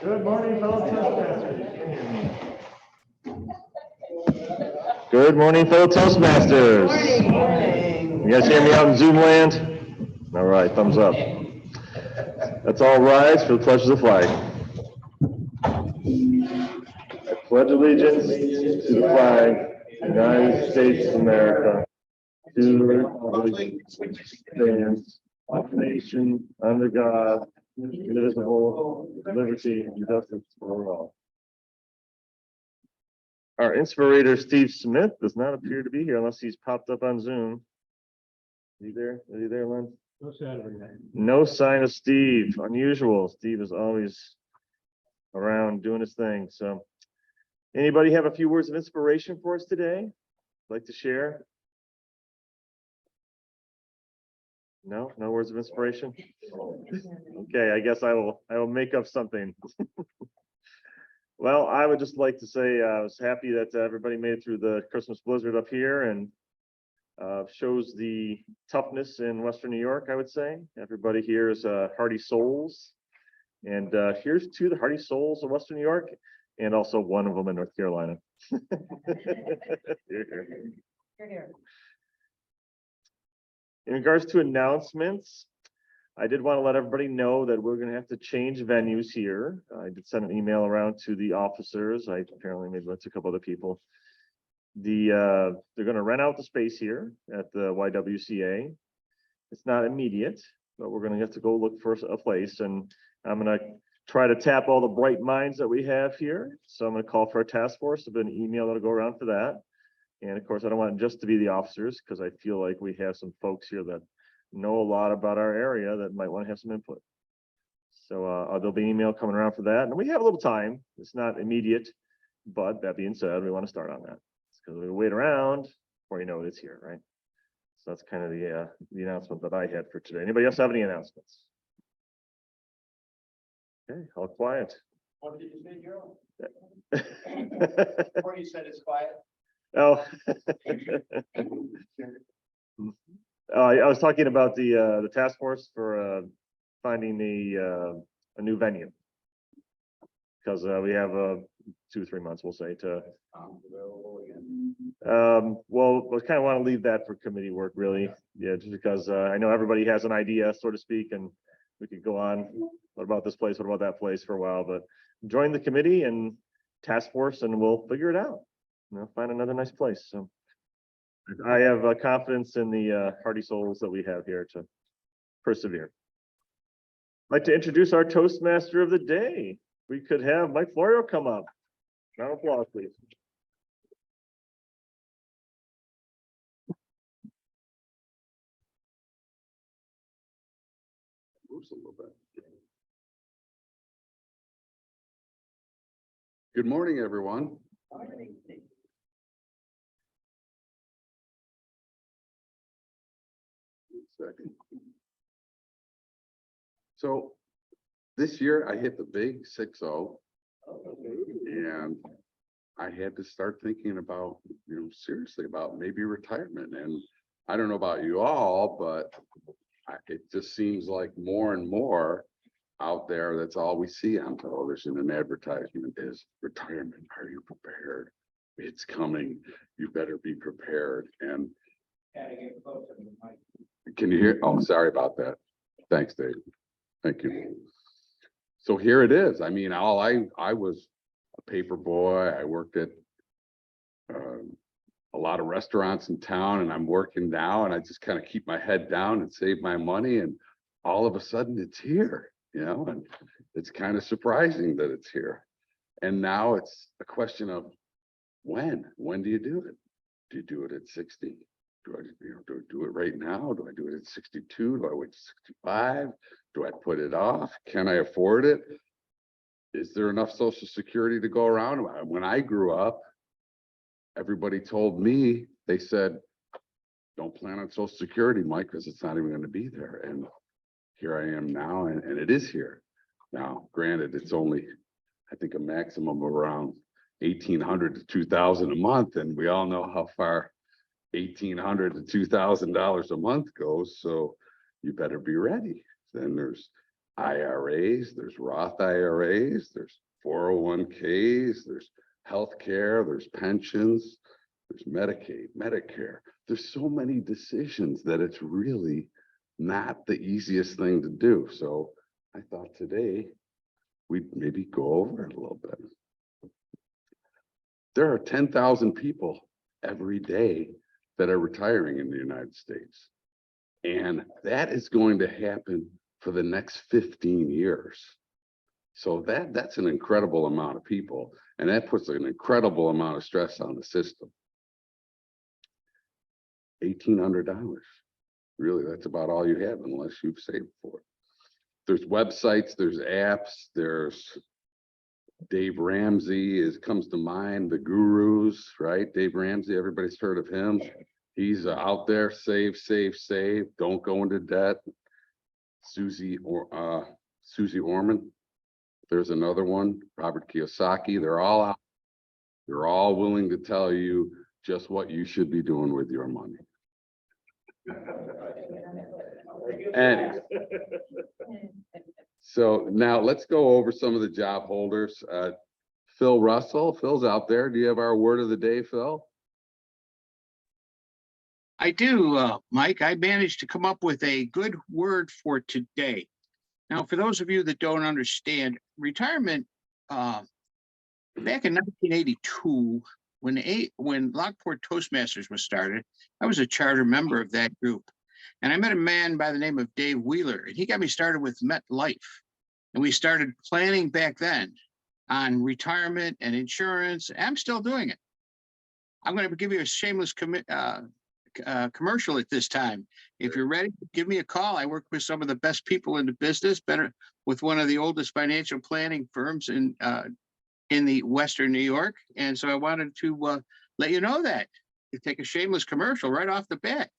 Good morning, fellow Toastmasters. Good morning, fellow Toastmasters. Good morning. You guys hear me out in Zoom land? All right, thumbs up. Let's all rise for the pledge of the flag. I pledge allegiance to the flag of the United States of America, to the republic which stands one nation under God, indivisible, with liberty and justice for all. Our inspirator, Steve Smith, does not appear to be here unless he's popped up on Zoom. Is he there? Is he there, Lynn? No Saturday night. No sign of Steve. Unusual. Steve is always around doing his thing. So, anybody have a few words of inspiration for us today? Like to share? No words of inspiration. Okay, I guess I will make up something. Well, I would just like to say I was happy that everybody made it through the Christmas blizzard up here, and shows the toughness in Western New York, I would say. Everybody here is hardy souls. And here's to the hardy souls of Western New York, and also one of them in North Carolina. You're here. In regards to announcements, I did want to let everybody know that we're going to have to change venues here. I did send an email around to the officers. I apparently maybe went to a couple other people. They're going to rent out the space here at the YWCA. It's not immediate, but we're going to have to go look for a place, and I'm going to try to tap all the bright minds that we have here. So I'm going to call for a task force. There'll be an email that'll go around for that. And of course, I don't want it just to be the officers, because I feel like we have some folks here that know a lot about our area that might want to have some input. So there'll be an email coming around for that. And we have a little time. It's not immediate, but that being said, we want to start on that. Because we wait around before you know it's here, right? So that's kind of the announcement that I had for today. Anybody else have any announcements? Okay, all quiet. What did you say, Gerald? Before you said it's quiet. Oh. I was talking about the task force for finding a new venue, because we have 2 or 3 months, we'll say, to. Well, I kind of want to leave that for committee work, really. Yeah, just because I know everybody has an idea, so to speak, and we could go on. What about this place? What about that place for a while? But join the committee and task force, and we'll figure it out. Find another nice place. So I have confidence in the hardy souls that we have here to persevere. I'd like to introduce our Toastmaster of the day. We could have Mike Florio come up. Round of applause, please. Moves a little bit. Good morning, everyone. Second. So this year I hit the big 6-0, and I had to start thinking about, seriously about maybe retirement. And I don't know about you all, but it just seems like more and more out there, that's all we see on television and advertisement is retirement. Are you prepared? It's coming. You better be prepared. And can you hear? Oh, sorry about that. Thanks, Dave. Thank you. So here it is. I mean, I was a paper boy. I worked at a lot of restaurants in town, and I'm working now, and I just kind of keep my head down and save my money. And all of a sudden it's here, and it's kind of surprising that it's here. And now it's a question of when do you do it? Do you do it at 60? Do I do it right now? Do I do it at 62? Do I wait to 65? Do I put it off? Can I afford it? Is there enough Social Security to go around? When I grew up, everybody told me, they said, don't plan on Social Security, Mike, because it's not even going to be there. And here I am now, and it is here. Now, granted, it's only, I think, a maximum of around $1,800 to $2,000 a month, and we all know how far $1,800 to $2,000 a month goes. So you better be ready. Then there's IRAs, there's Roth IRAs, there's 401ks, there's healthcare, there's pensions, there's Medicaid, Medicare. There's so many decisions that it's really not the easiest thing to do. So I thought today we'd maybe go over it a little bit. There are 10,000 people every day that are retiring in the United States. And that is going to happen for the next 15 years. So that's an incredible amount of people. And that puts an incredible amount of stress on the system. $1,800. Really, that's about all you have unless you've saved for it. There's websites, there's apps, there's Dave Ramsey comes to mind, the gurus, right? Dave Ramsey, everybody's heard of him. He's out there, save, save, save, don't go into debt. Susie Orman, there's another one, Robert Kiyosaki, they're all out. They're all willing to tell you just what you should be doing with your money. And so now let's go over some of the job holders. Phil Russell, Phil's out there. Do you have our word of the day, Phil? I do, Mike. I managed to come up with a good word for today. Now, for those of you that don't understand, retirement, back in 1982, when Lockport Toastmasters was started, I was a charter member of that group. And I met a man by the name of Dave Wheeler, and he got me started with MetLife. And we started planning back then on retirement and insurance. I'm still doing it. I'm going to give you a shameless commercial at this time. If you're ready, give me a call. I work with some of the best people in the business, better with one of the oldest financial planning firms in the Western New York. And so I wanted to let you know that. You take a shameless commercial right off the bat.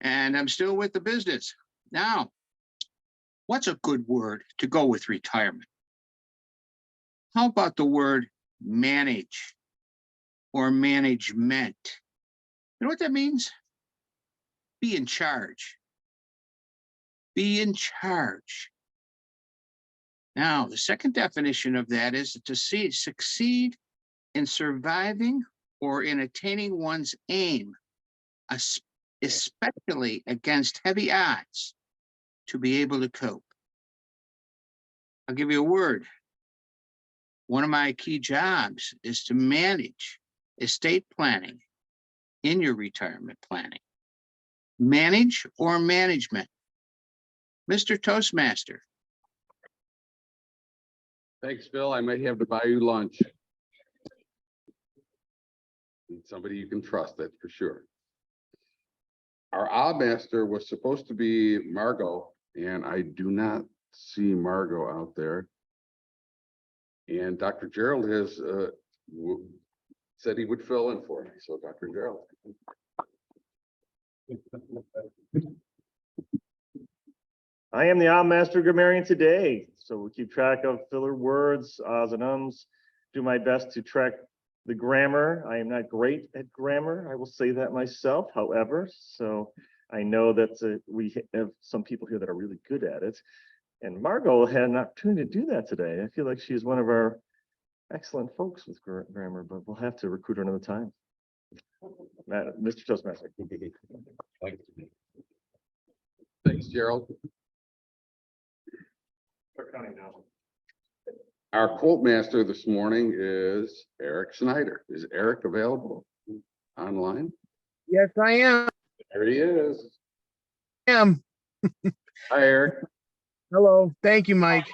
And I'm still with the business. Now, what's a good word to go with retirement? How about the word manage or management? You know what that means? Be in charge. Be in charge. Now, the second definition of that is to succeed in surviving or in attaining one's aim, especially against heavy odds, to be able to cope. I'll give you a word. One of my key jobs is to manage estate planning in your retirement planning. Manage or management. Mr. Toastmaster. Thanks, Phil. I might have to buy you lunch. Need somebody you can trust, that's for sure. Our odd master was supposed to be Margot, and I do not see Margot out there. And Dr. Gerald has said he would fill in for me. So Dr. Gerald. I am the Odd Master Grammarian today. So we keep track of filler words, ahs and ums, do my best to track the grammar. I am not great at grammar. I will say that myself, however. So I know that we have some people here that are really good at it. And Margot had an opportunity to do that today. I feel like she's one of our excellent folks with grammar, but we'll have to recruit her another time. Mr. Toastmaster. Thanks, Gerald. Our quote master this morning is Eric Snyder. Is Eric available online? Yes, I am. There he is. Hi, Eric. hello. Thank you, Mike.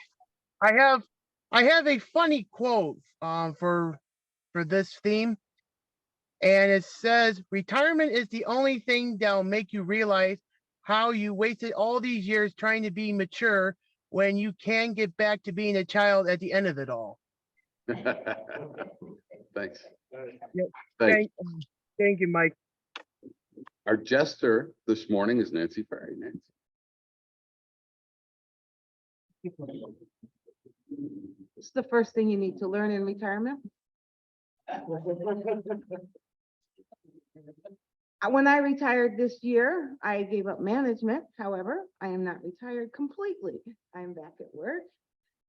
I have a funny quote for this theme, and it says, "Retirement is the only thing that'll make you realize how you wasted all these years trying to be mature when you can get back to being a child at the end of it all." Thanks. Yep. Thanks. Thank you, Mike. Our jester this morning is Nancy Ferry. Nancy. It's the first thing you need to learn in retirement. When I retired this year, I gave up management. However, I am not retired completely. I'm back at work.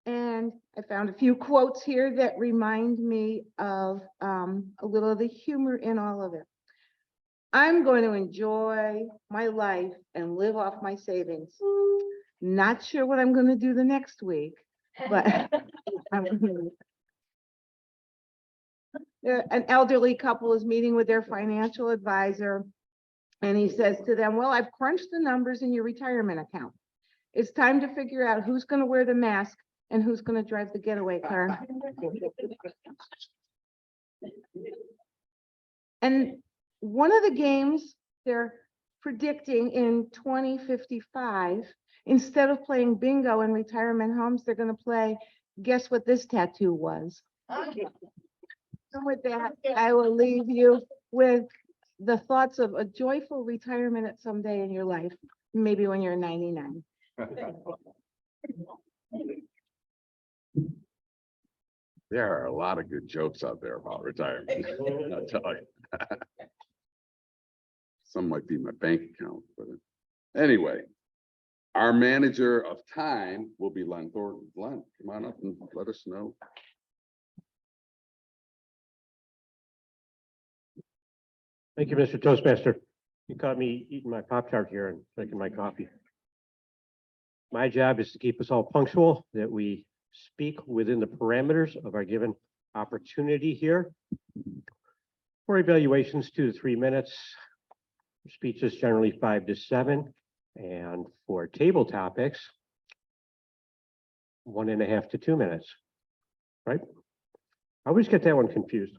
And I found a few quotes here that remind me of a little of the humor in all of it. I'm going to enjoy my life and live off my savings. Not sure what I'm going to do the next week, but an elderly couple is meeting with their financial advisor. And he says to them, well, I've crunched the numbers in your retirement account. It's time to figure out who's going to wear the mask and who's going to drive the getaway car. And one of the games they're predicting in 2055, instead of playing bingo in retirement homes, they're going to play guess what this tattoo was. So with that, I will leave you with the thoughts of a joyful retirement at some day in your life, maybe when you're 99. There are a lot of good jokes out there about retirement. I'll tell you. Some might be my bank account, but anyway. Our manager of time will be Len Thornton. Len, come on up and let us know. Thank you, Mr. Toastmaster. You caught me eating my Pop-Tart here and drinking my coffee. My job is to keep us all punctual, that we speak within the parameters of our given opportunity here. For evaluations, 2 to 3 minutes. Speeches generally 5 to 7. And for table topics, 1.5 to 2 minutes, right? I always get that one confused.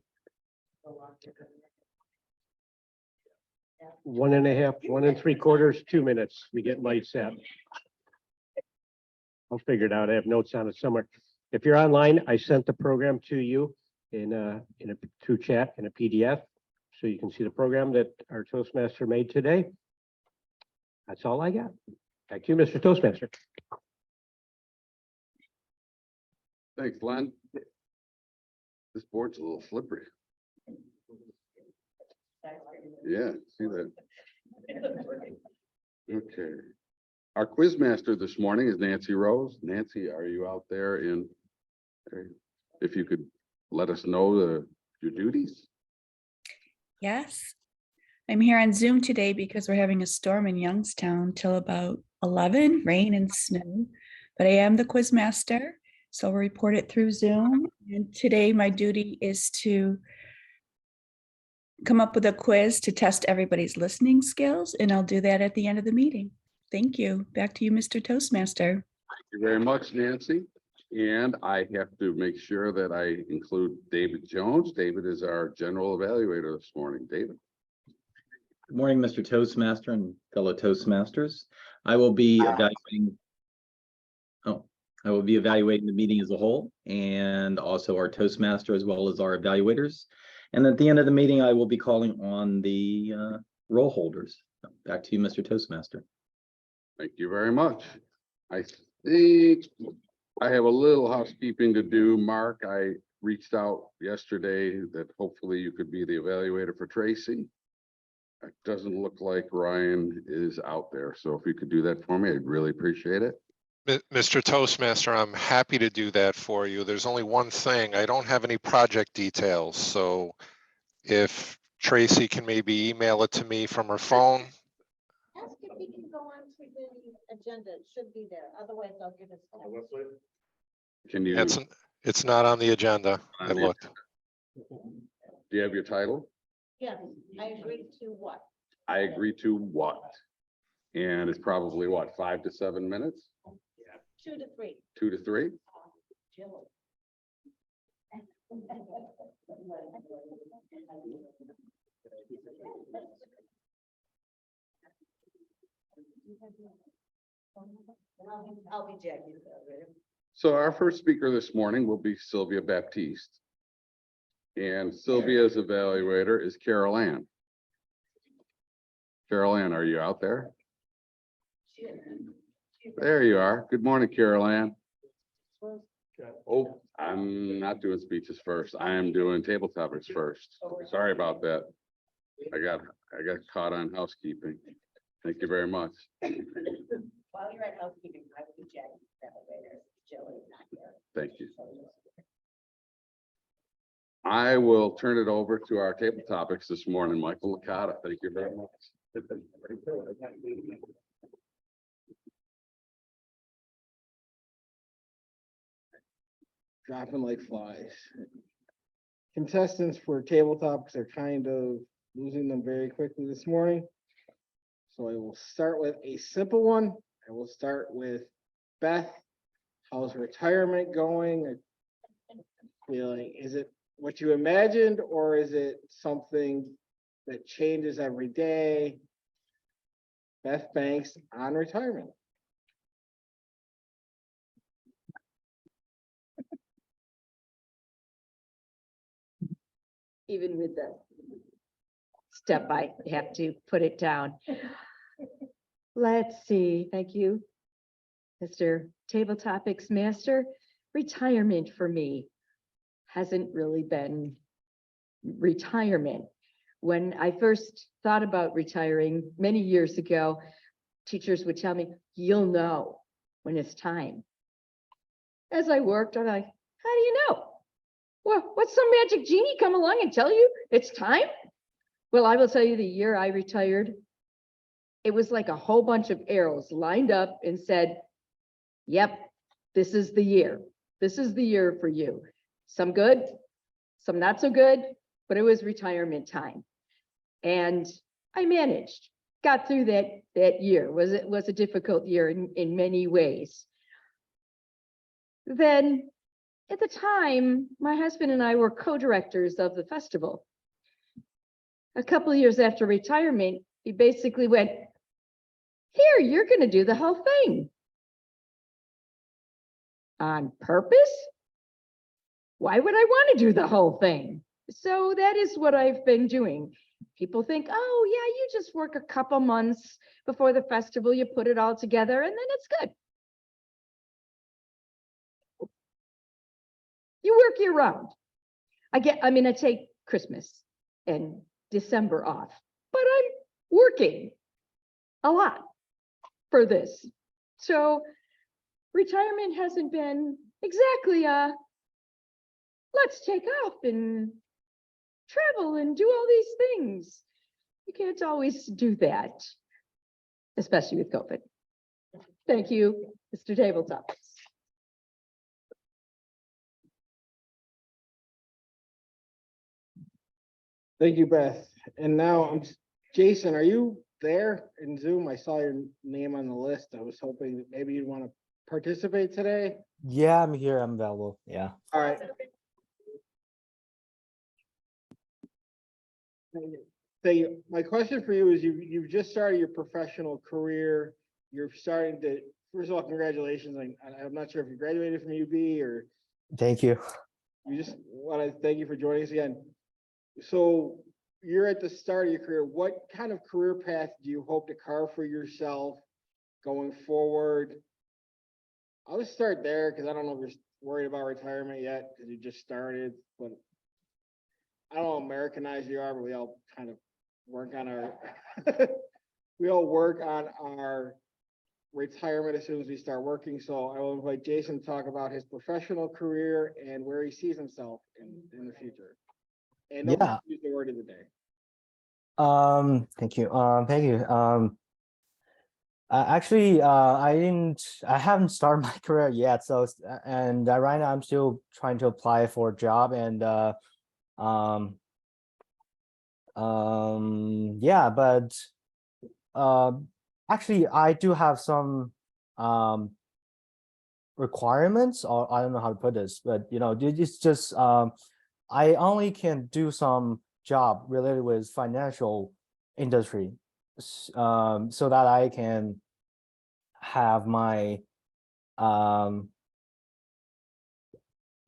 1.5, 1 3/4, 2 minutes. We get lights out. I'll figure it out. I have notes on it somewhere. If you're online, I sent the program to you through chat in a PDF, so you can see the program that our Toastmaster made today. That's all I got. Back to you, Mr. Toastmaster. Thanks, Len. This board's a little slippery. Yeah, see that. Okay. Our quiz master this morning is Nancy Rose. Nancy, are you out there if you could let us know your duties? Yes, I'm here on Zoom today because we're having a storm in Youngstown till about 11, rain and snow. But I am the quiz master, so I'll report it through Zoom. And today my duty is to come up with a quiz to test everybody's listening skills, and I'll do that at the end of the meeting. Thank you. Back to you, Mr. Toastmaster. Thank you very much, Nancy. And I have to make sure that I include David Jones. David is our general evaluator this morning. David. Good morning, Mr. Toastmaster and fellow Toastmasters. I will be evaluating. I will be evaluating the meeting as a whole and also our Toastmaster as well as our evaluators. And at the end of the meeting, I will be calling on the roll holders. Back to you, Mr. Toastmaster. Thank you very much. I think I have a little housekeeping to do. Mark, I reached out yesterday that hopefully you could be the evaluator for Tracy. It doesn't look like Ryan is out there. So if you could do that for me, I'd really appreciate it. Mr. Toastmaster, I'm happy to do that for you. There's only one thing. I don't have any project details. So if Tracy can maybe email it to me from her phone. Ask if he can go on to the agenda. It should be there. Otherwise, I'll give it. Can you? It's not on the agenda. I looked. Do you have your title? Yes, I agree to what? I agree to what? And it's probably what, 5 to 7 minutes? 2 to 3. 2 to 3? I'll be Jackie. So our first speaker this morning will be Sylvia Baptiste. And Sylvia's evaluator is Carol Ann. Carol Ann, are you out there? There you are. Good morning, Carol Ann. Oh, I'm not doing speeches first. I am doing table topics first. Sorry about that. I got caught on housekeeping. Thank you very much. While you're at housekeeping, I would be Jackie, that way there's Jill is not here. Thank you. So I will turn it over to our table topics this morning, Michael Licata. Thank you very much. Dropping like flies. Contestants for table topics are kind of losing them very quickly this morning. So I will start with a simple one. I will start with Beth. How's retirement going? Feeling, is it what you imagined, or is it something that changes every day? Beth Banks on retirement. Even with the step, I have to put it down. Let's see, thank you, Mr. Table Topics Master. Retirement for me hasn't really been retirement. When I first thought about retiring many years ago, teachers would tell me, you'll know when it's time. As I worked, I'm like, how do you know? Well, what's some magic genie come along and tell you it's time? Well, I will tell you the year I retired, it was like a whole bunch of arrows lined up and said, yep, this is the year. This is the year for you. Some good, some not so good, but it was retirement time. And I managed, got through that year. It was a difficult year in many ways. Then at the time, my husband and I were co-directors of the festival. A couple of years after retirement, he basically went, here, you're going to do the whole thing. On purpose? Why would I want to do the whole thing? So that is what I've been doing. People think, oh yeah, you just work a couple months before the festival, you put it all together, and then it's good. You work year round. I take Christmas and December off, but I'm working a lot for this. So retirement hasn't been exactly let's take off and travel and do all these things. You can't always do that, especially with COVID. Thank you, Mr. Tabletop. Thank you, Beth. And now, Jason, are you there in Zoom? I saw your name on the list. I was hoping that maybe you'd want to participate today. Yeah, I'm here. I'm available. Yeah. All right. Thank you. My question for you is you've just started your professional career. You're starting to, first of all, congratulations. I'm not sure if you graduated from UB or. Thank you. You just want to thank you for joining us again. So you're at the start of your career. What kind of career path do you hope to carve for yourself going forward? I'll just start there because I don't know if you're worried about retirement yet because you just started, but I don't know how Americanized you are, but we all kind of work on our we all work on our retirement as soon as we start working. So I will invite Jason to talk about his professional career and where he sees himself in the future. And don't Yeah. use the word of the day. Thank you. Thank you. Actually, I haven't started my career yet. So, and right now I'm still trying to apply for a job and, yeah, but, actually I do have some, requirements, or I don't know how to put this, but it's just, I only can do some job related with financial industry, so that I can have my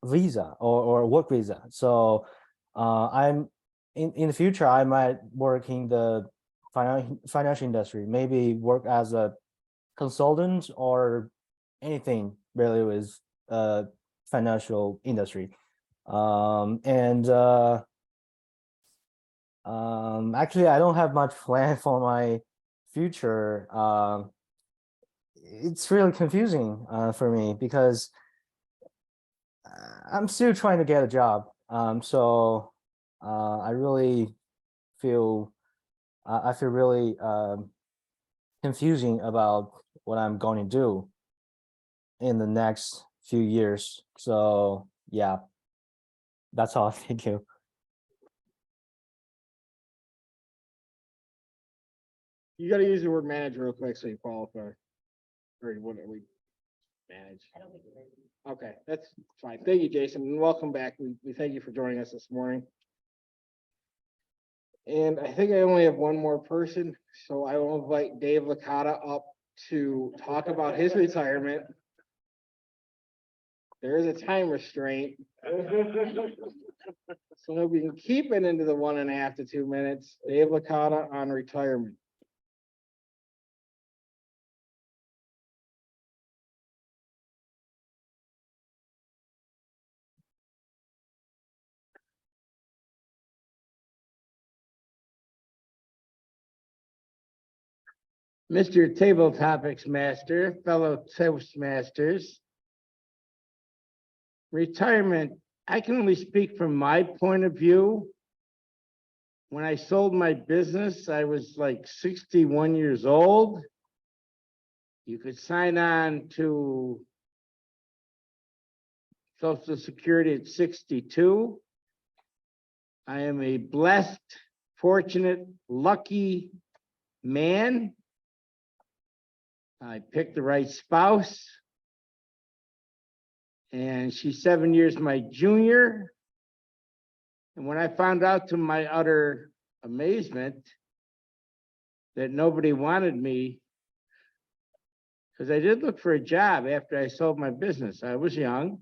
visa or work visa. So I'm in the future I might work in the financial industry, maybe work as a consultant or anything really with financial industry. And Actually, I don't have much plan for my future. It's really confusing for me because I'm still trying to get a job. So I really feel I feel really confusing about what I'm going to do in the next few years. So yeah, that's all. Thank you. You gotta use the word manage real quick so you qualify. Or what we manage. Okay, that's fine. Thank you, Jason, and welcome back. We thank you for joining us this morning. And I think I only have one more person, so I will invite Dave Licata up to talk about his retirement. There is a time restraint. So if we can keep it into the 1.5 to 2 minutes, Dave Licata on retirement. Mr. Table Topics Master, fellow Toastmasters. Retirement, I can only speak from my point of view. When I sold my business, I was like 61 years old. You could sign on to Social Security at 62. I am a blessed, fortunate, lucky man. I picked the right spouse. And she's 7 years my junior. And when I found out, to my utter amazement, that nobody wanted me, because I did look for a job after I sold my business. I was young.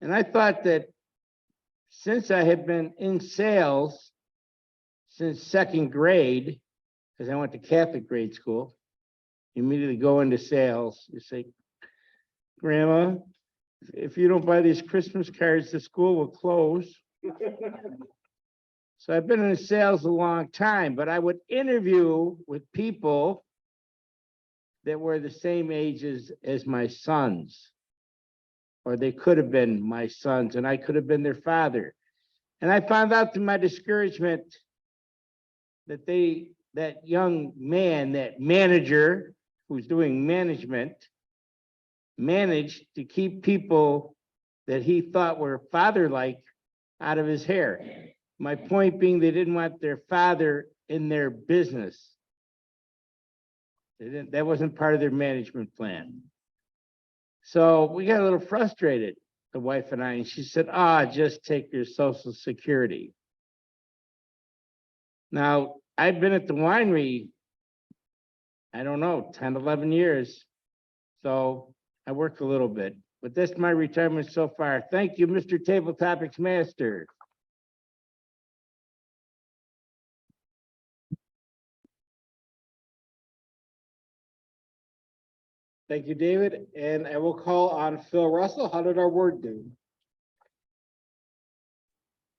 And I thought that since I had been in sales since 2nd grade, because I went to Catholic grade school, you immediately go into sales. You say, Grandma, if you don't buy these Christmas cards, the school will close. So I've been in sales a long time, but I would interview with people that were the same ages as my sons, or they could have been my sons, and I could have been their father. And I found out, to my discouragement, that that young man, that manager who's doing management, managed to keep people that he thought were father-like out of his hair. My point being, they didn't want their father in their business. That wasn't part of their management plan. So we got a little frustrated, the wife and I, and she said, just take your Social Security. Now, I've been at the winery, I don't know, 10, 11 years. So I work a little bit, but that's my retirement so far. Thank you, Mr. Table Topics Master. Thank you, David. And I will call on Phil Russell. How did our word do?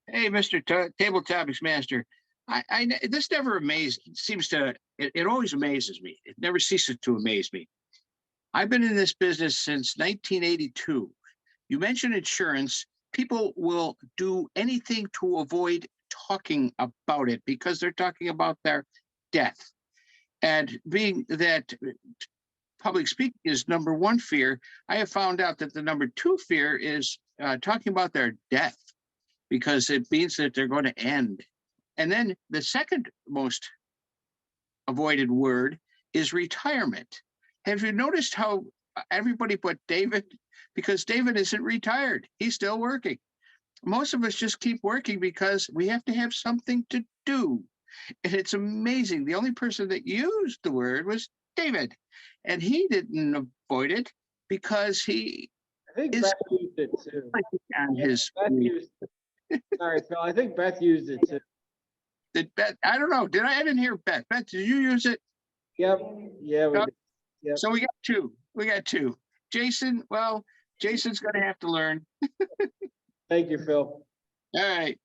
Hey, Mr. Table Topics Master, this never it always amazes me. It never ceases to amaze me. I've been in this business since 1982. You mentioned insurance. People will do anything to avoid talking about it because they're talking about their death. And being that public speaking is number one fear, I have found out that the number two fear is talking about their death, because it means that they're going to end. And then the second most avoided word is retirement. Have you noticed how everybody but David, because David isn't retired, he's still working. Most of us just keep working because we have to have something to do. And it's amazing. The only person that used the word was David, and he didn't avoid it because he I think is Beth used it too. on his. Sorry, Phil. I think Beth used it too. Did Beth? I don't know. I didn't hear Beth. Beth, did you use it? Yep. Yeah, we did. Yep. So we got two. We got two. Jason, well, Jason's going to have to learn. Thank you, Phil. All right.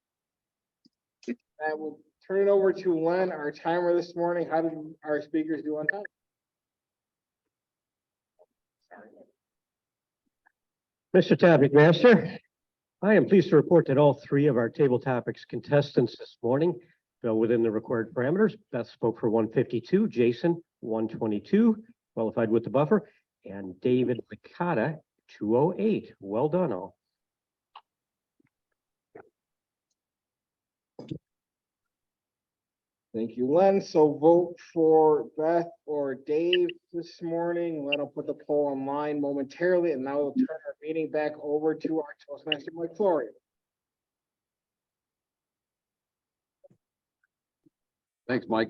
I will turn it over to Len, our timer this morning. How did our speakers do on time? Mr. Topic Master, I am pleased to report that all three of our table topics contestants this morning fell within the required parameters. Beth spoke for 152, Jason 122, qualified with the buffer, and David Licata 208. Well done all. Thank you, Len. So vote for Beth or Dave this morning. Len will put the poll online momentarily, and now we'll turn our meeting back over to our Toastmaster, Mike Flory. Thanks, Mike.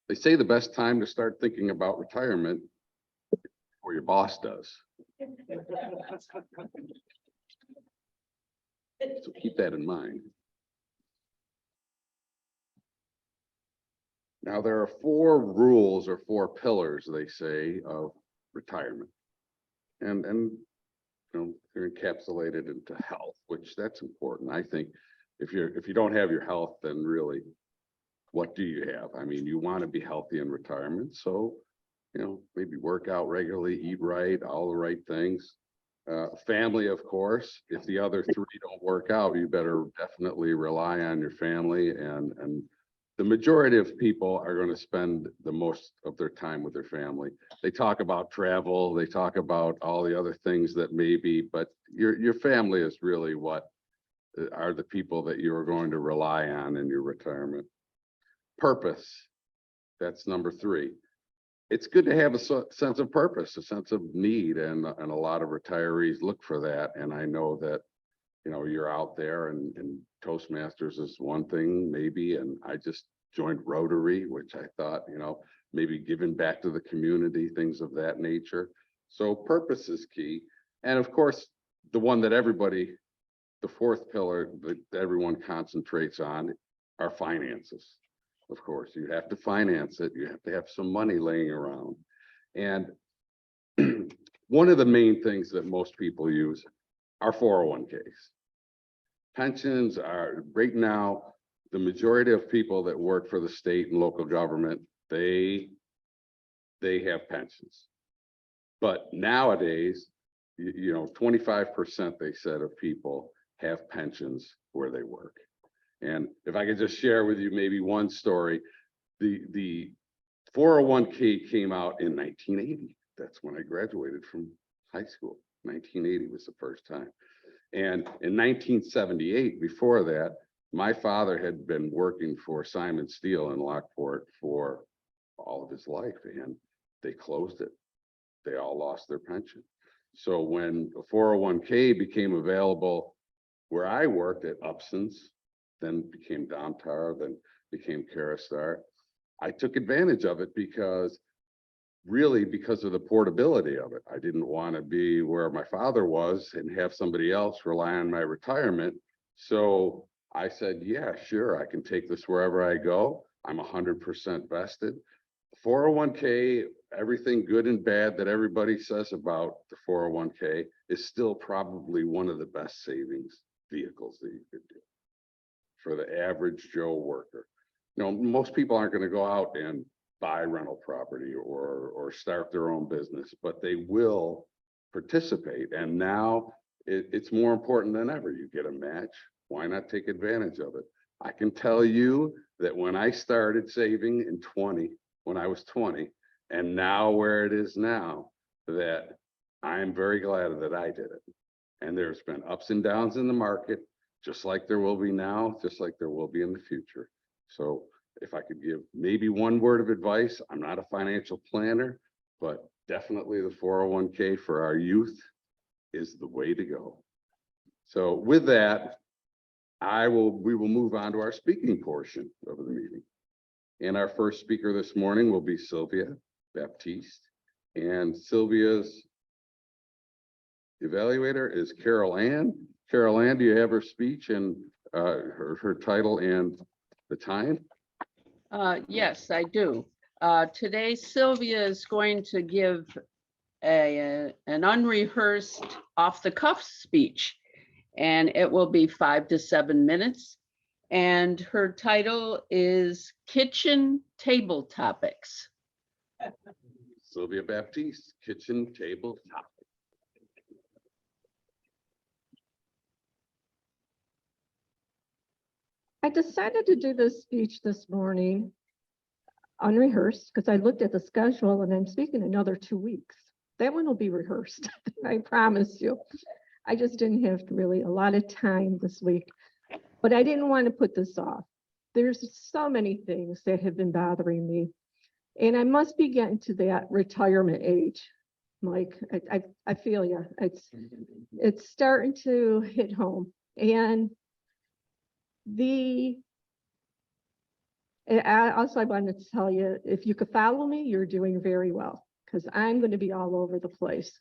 They say the best time to start thinking about retirement or your boss does. So keep that in mind. Now, there are 4 rules or 4 pillars, they say, of retirement. And you know, they're encapsulated into health, which that's important. I think if you don't have your health, then really, what do you have? I mean, you want to be healthy in retirement, so you know, maybe work out regularly, eat right, all the right things. Family, of course. If the other 3 don't work out, you better definitely rely on your family, and the majority of people are going to spend the most of their time with their family. They talk about travel, they talk about all the other things that maybe, but your family is really what are the people that you are going to rely on in your retirement. Purpose, that's number 3. It's good to have a sense of purpose, a sense of need, and a lot of retirees look for that. And I know that, you know, you're out there, and Toastmasters is one thing maybe, and I just joined Rotary, which I thought, you know, maybe giving back to the community, things of that nature. So purpose is key. And of course, the one that everybody, the 4th pillar that everyone concentrates on are finances. Of course, you have to finance it. You have to have some money laying around. And one of the main things that most people use are 401ks. Pensions are, right now, the majority of people that work for the state and local government, they have pensions. But nowadays, you know, 25% they said of people have pensions where they work. And if I could just share with you maybe one story, the 401k came out in 1980. That's when I graduated from high school. 1980 was the first time. And in 1978, before that, my father had been working for Simon Steel in Lockport for all of his life, and they closed it. They all lost their pension. So when a 401k became available where I worked at Upson's, then became Domtar, then became Carastar, I took advantage of it because of the portability of it. I didn't want to be where my father was and have somebody else rely on my retirement. So I said, yeah, sure, I can take this wherever I go. I'm 100% vested. 401k, everything good and bad that everybody says about the 401k is still probably one of the best savings vehicles that you could do for the average Joe worker. You know, most people aren't going to go out and buy rental property or start their own business, but they will participate. And now it's more important than ever. You get a match. Why not take advantage of it? I can tell you that when I started saving when I was 20, and now where it is now, that I'm very glad that I did it. And there's been ups and downs in the market, just like there will be now, just like there will be in the future. So if I could give maybe one word of advice, I'm not a financial planner, but definitely the 401k for our is the way to go. So with that, we will move on to our speaking portion of the meeting. And our first speaker this morning will be Sylvia Baptiste. And Sylvia's evaluator is Carol Ann. Carol Ann, do you have her speech and her title and the time? Yes, I do. Today Sylvia is going to give an unrehearsed off the cuff speech. And it will be 5 to 7 minutes. And her title is Kitchen Table Topics. Sylvia Baptiste, kitchen table top. I decided to do this speech this morning unrehearsed because I looked at the schedule and I'm speaking another 2 weeks. That one will be rehearsed, I promise you. I just didn't have really a lot of time this week, but I didn't want to put this off. There's so many things that have been bothering me, and I must be getting to that retirement age. Mike, I feel you. It's starting to hit home, and I wanted to tell you, if you could follow me, you're doing very well, because I'm going to be all over the place.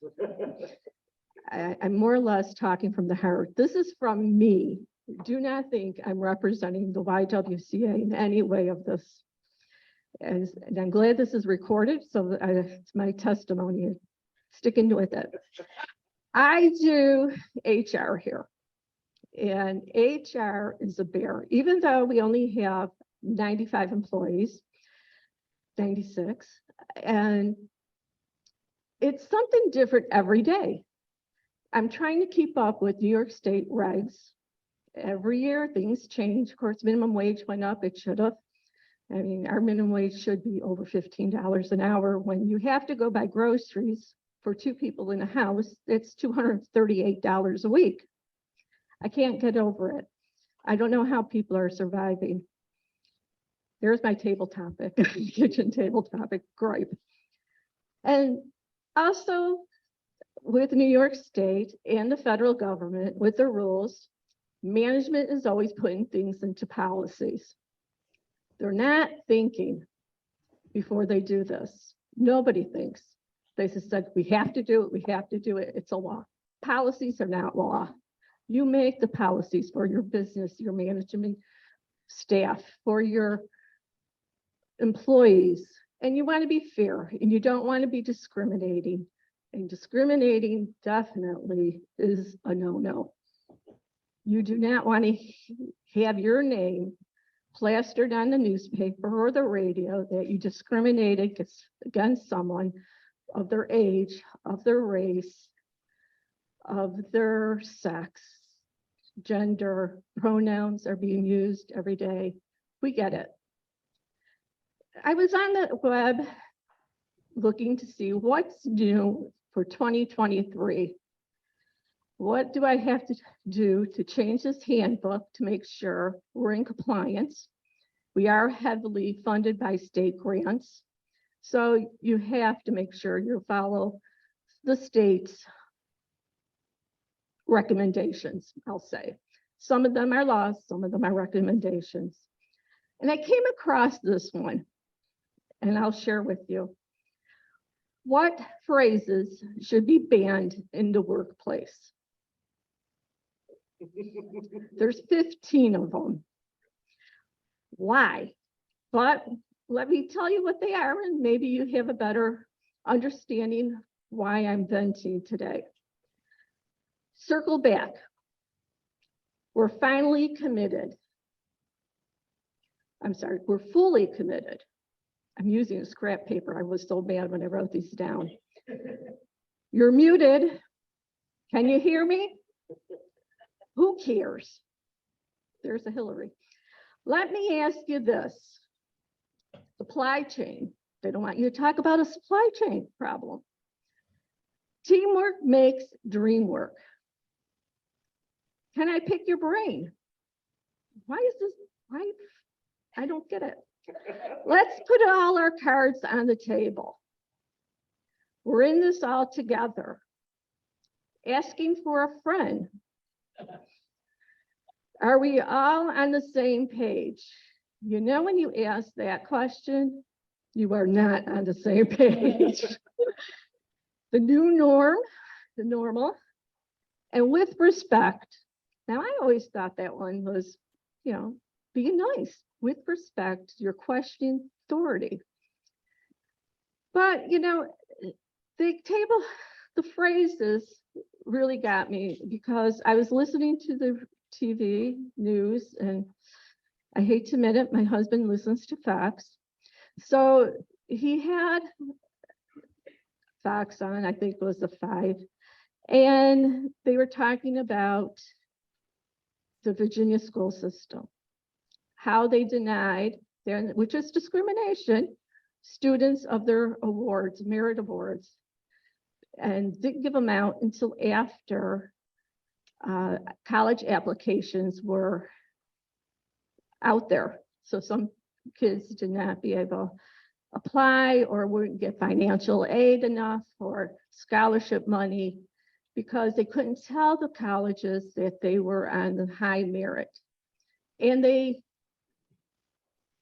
I'm more or less talking from the heart. This is from me. Do not think I'm representing the YWCA in any way of this. And I'm glad this is recorded, so it's my testimony, sticking with it. I do HR here, and HR is a bear. Even though we only have 95 employees, 96, and it's something different every day. I'm trying to keep up with New York State regs. Every year, things change. Of course, minimum wage went up. It should have. I mean, our minimum wage should be over $15 an hour. When you have to go buy groceries for 2 people in a house, it's $238 a week. I can't get over it. I don't know how people are surviving. There's my table topic, kitchen table topic, gripe. And also, with New York State and the federal government, with the rules, management is always putting things into policies. They're not thinking before they do this. Nobody thinks. They just said, we have to do it, we have to do it, it's a law. Policies are not law. You make the policies for your business, your management staff, for your employees, and you want to be fair, and you don't want to be discriminating. And discriminating definitely is a no-no. You do not want to have your name plastered on the newspaper or the radio that you discriminated against someone of their age, of their race, of their sex, gender. Pronouns are being used every day. We get it. I was on the web looking to see what's new for 2023. What do I have to do to change this handbook to make sure we're in compliance? We are heavily funded by state grants, so you have to make sure you follow the state's recommendations, I'll say. Some of them are laws, some of them are recommendations. And I came across this one, and I'll share with you. What phrases should be banned in the workplace? There's 15 of them. Why? But let me tell you what they are, and maybe you have a better understanding why I'm venting today. Circle back. We're finally committed. I'm sorry, we're fully committed. I'm using a scrap paper. I was so mad when I wrote these down. You're muted. Can you hear me? Who cares? There's a Hillary. Let me ask you this. Supply chain. They don't want you to talk about a supply chain problem. Teamwork makes dream work. Can I pick your brain? Why is this? Why? I don't get it. Let's put all our cards on the table. We're in this all together. Asking for a friend. Are we all on the same page? You know, when you ask that question, you are not on the same page. The new norm, the normal, and with respect. Now, I always thought that one was, you know, being nice. With respect, you're questioning authority. But, you know, the phrases really got me because I was listening to the TV news, and I hate to admit it, my husband listens to Fox. So he had Fox on, I think it was the 5, and they were talking about the Virginia school system, how they denied, which is discrimination, students of their awards, merit awards, and didn't give them out until after college applications were out there. So some kids did not be able to apply or wouldn't get financial aid enough or scholarship money because they couldn't tell the colleges that they were on the high merit. And they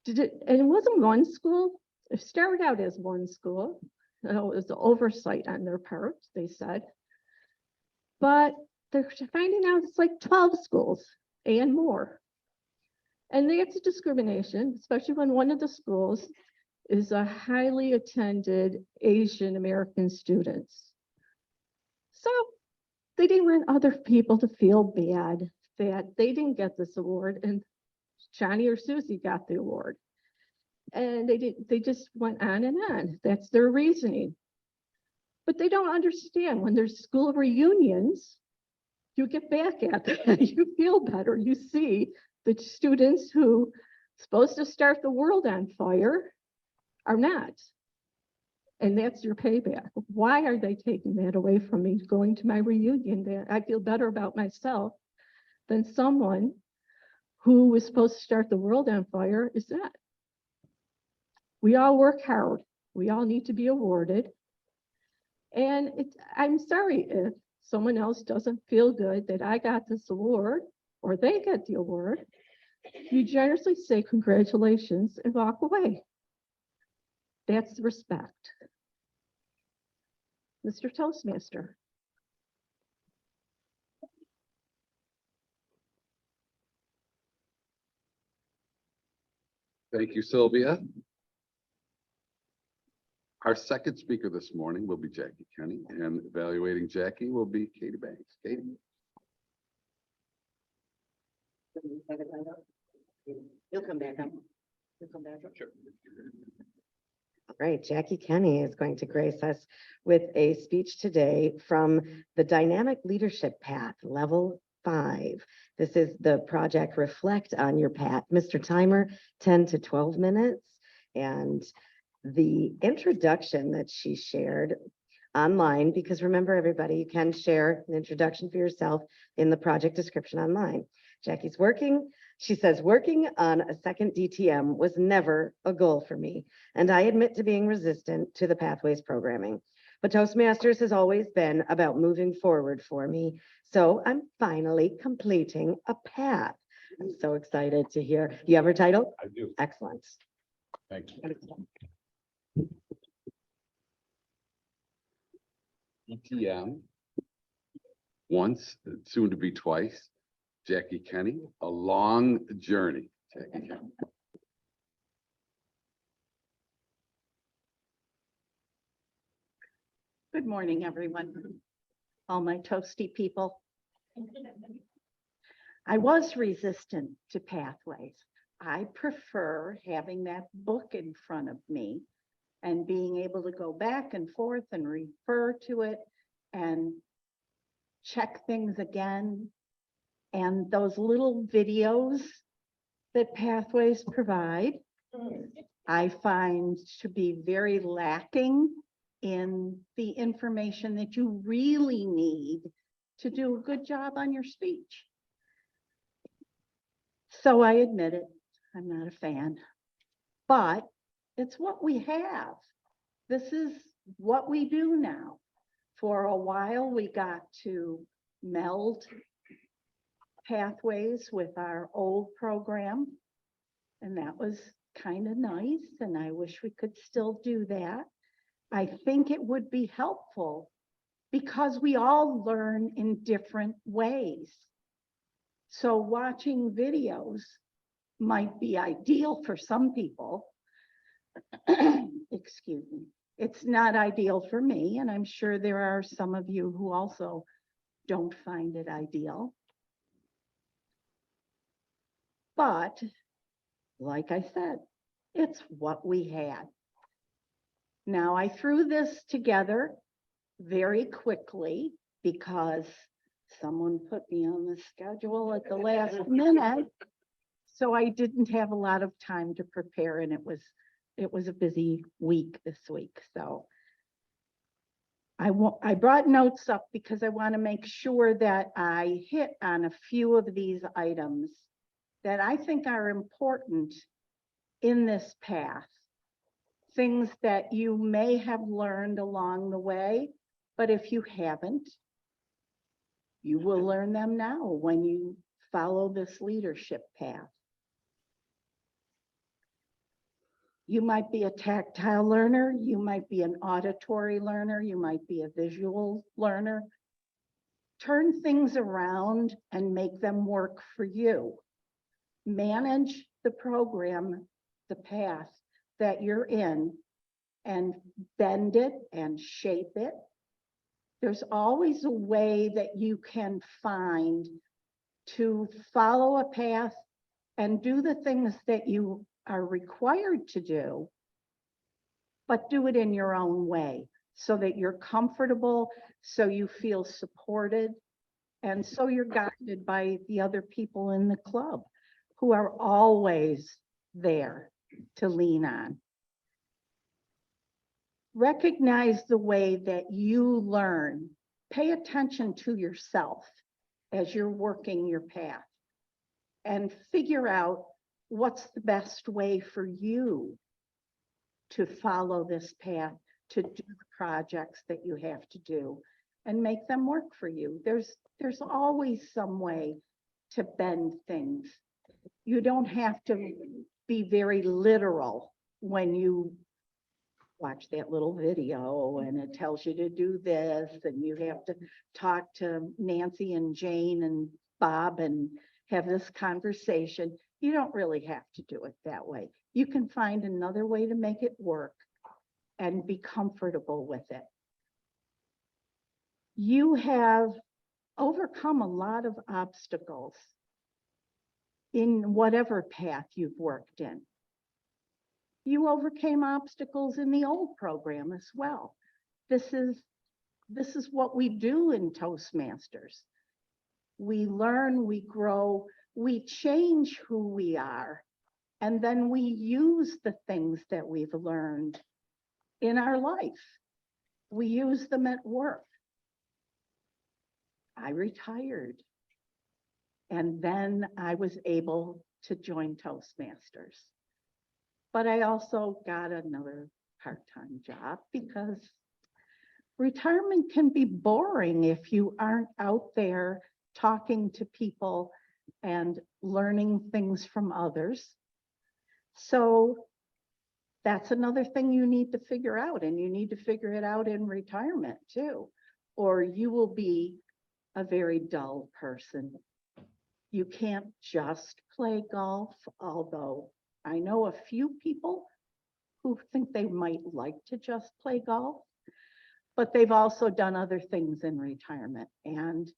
did it, and it wasn't one school. It started out as one school. It was the oversight on their part, they said. But they're finding out it's like 12 schools and more. And that's a discrimination, especially when one of the schools is a highly attended Asian American students. So they didn't want other people to feel bad that they didn't get this award and Johnny or Susie got the award. And they just went on and on. That's their reasoning. But they don't understand when there's school reunions, you get back at them, you feel better. You see the students who supposed to start the world on fire are not. And that's your payback. Why are they taking that away from me going to my reunion? That I feel better about myself than someone who was supposed to start the world on fire is not. We all work hard. We all need to be awarded. And I'm sorry if someone else doesn't feel good that I got this award or they get the award. You generously say congratulations and walk away. That's respect. Mr. Toastmaster. Thank you, Sylvia. Our second speaker this morning will be Jackie Kenny, and evaluating Jackie will be Katie Banks. Katie. You'll come back up. You'll come back up. Sure. All right, Jackie Kenny is going to grace us with a speech today from the Dynamic Leadership Path, Level 5. This is the project Reflect on Your Path. Mr. Timer, 10 to 12 minutes. And the introduction that she shared online, because remember everybody, you can share an introduction for yourself in the project description online. Jackie's working, she says, working on a second DTM was never a goal for me, and I admit to being resistant to the Pathways programming. But Toastmasters has always been about moving forward for me, so I'm finally completing a path. I'm so excited to hear. You have her title? I do. Excellent. Thank you. ETM, once, soon to be twice. Jackie Kenny, a long journey. Jackie Kenny. Good morning, everyone. All my toasty people. I was resistant to Pathways. I prefer having that book in front of me and being able to go back and forth and refer to it and check things again. And those little videos that Pathways provide, I find to be very lacking in the information that you really need to do a good job on your speech. So I admit it, I'm not a fan, but it's what we have. This is what we do now. For a while, we got to meld Pathways with our old program, and that was kind of nice, and I wish we could still do that. I think it would be helpful because we all learn in different ways. So watching videos might be ideal for some people, excuse me. It's not ideal for me, and I'm sure there are some of you who also don't find it ideal. But like I said, it's what we had. Now, I threw this together very quickly because someone put me on the schedule at the last minute. So I didn't have a lot of time to prepare, and it was a busy week this week. So I brought notes up because I want to make sure that I hit on a few of these items that I think are important in this path. Things that you may have learned along the way, but if you haven't, you will learn them now when you follow this leadership path. You might be a tactile learner, you might be an auditory learner, you might be a visual learner. Turn things around and make them work for you. Manage the program, the path that you're in, and bend it and shape it. There's always a way that you can find to follow a path and do the things that you are required to do, but do it in your own way so that you're comfortable, so you feel supported, and so you're guided by the other people in the club who are always there to lean on. Recognize the way that you learn. Pay attention to yourself as you're working your path and figure out what's the best way for you to follow this path, to do the projects that you have to do and make them work for you. There's always some way to bend things. You don't have to be very literal when you watch that little video and it tells you to do this and you have to talk to Nancy and Jane and Bob and have this conversation. You don't really have to do it that way. You can find another way to make it work and be comfortable with it. You have overcome a lot of obstacles in whatever path you've worked in. You overcame obstacles in the old program as well. This is what we do in Toastmasters. We learn, we grow, we change who we are, and then we use the things that we've learned in our life. We use them at work. I retired, and then I was able to join Toastmasters. But I also got another part-time job because retirement can be boring if you aren't out there talking to people and learning things from others. So that's another thing you need to figure out, and you need to figure it out in retirement too, or you will be a very dull person. You can't just play golf, although I know a few people who think they might like to just play golf, but they've also done other things in retirement, and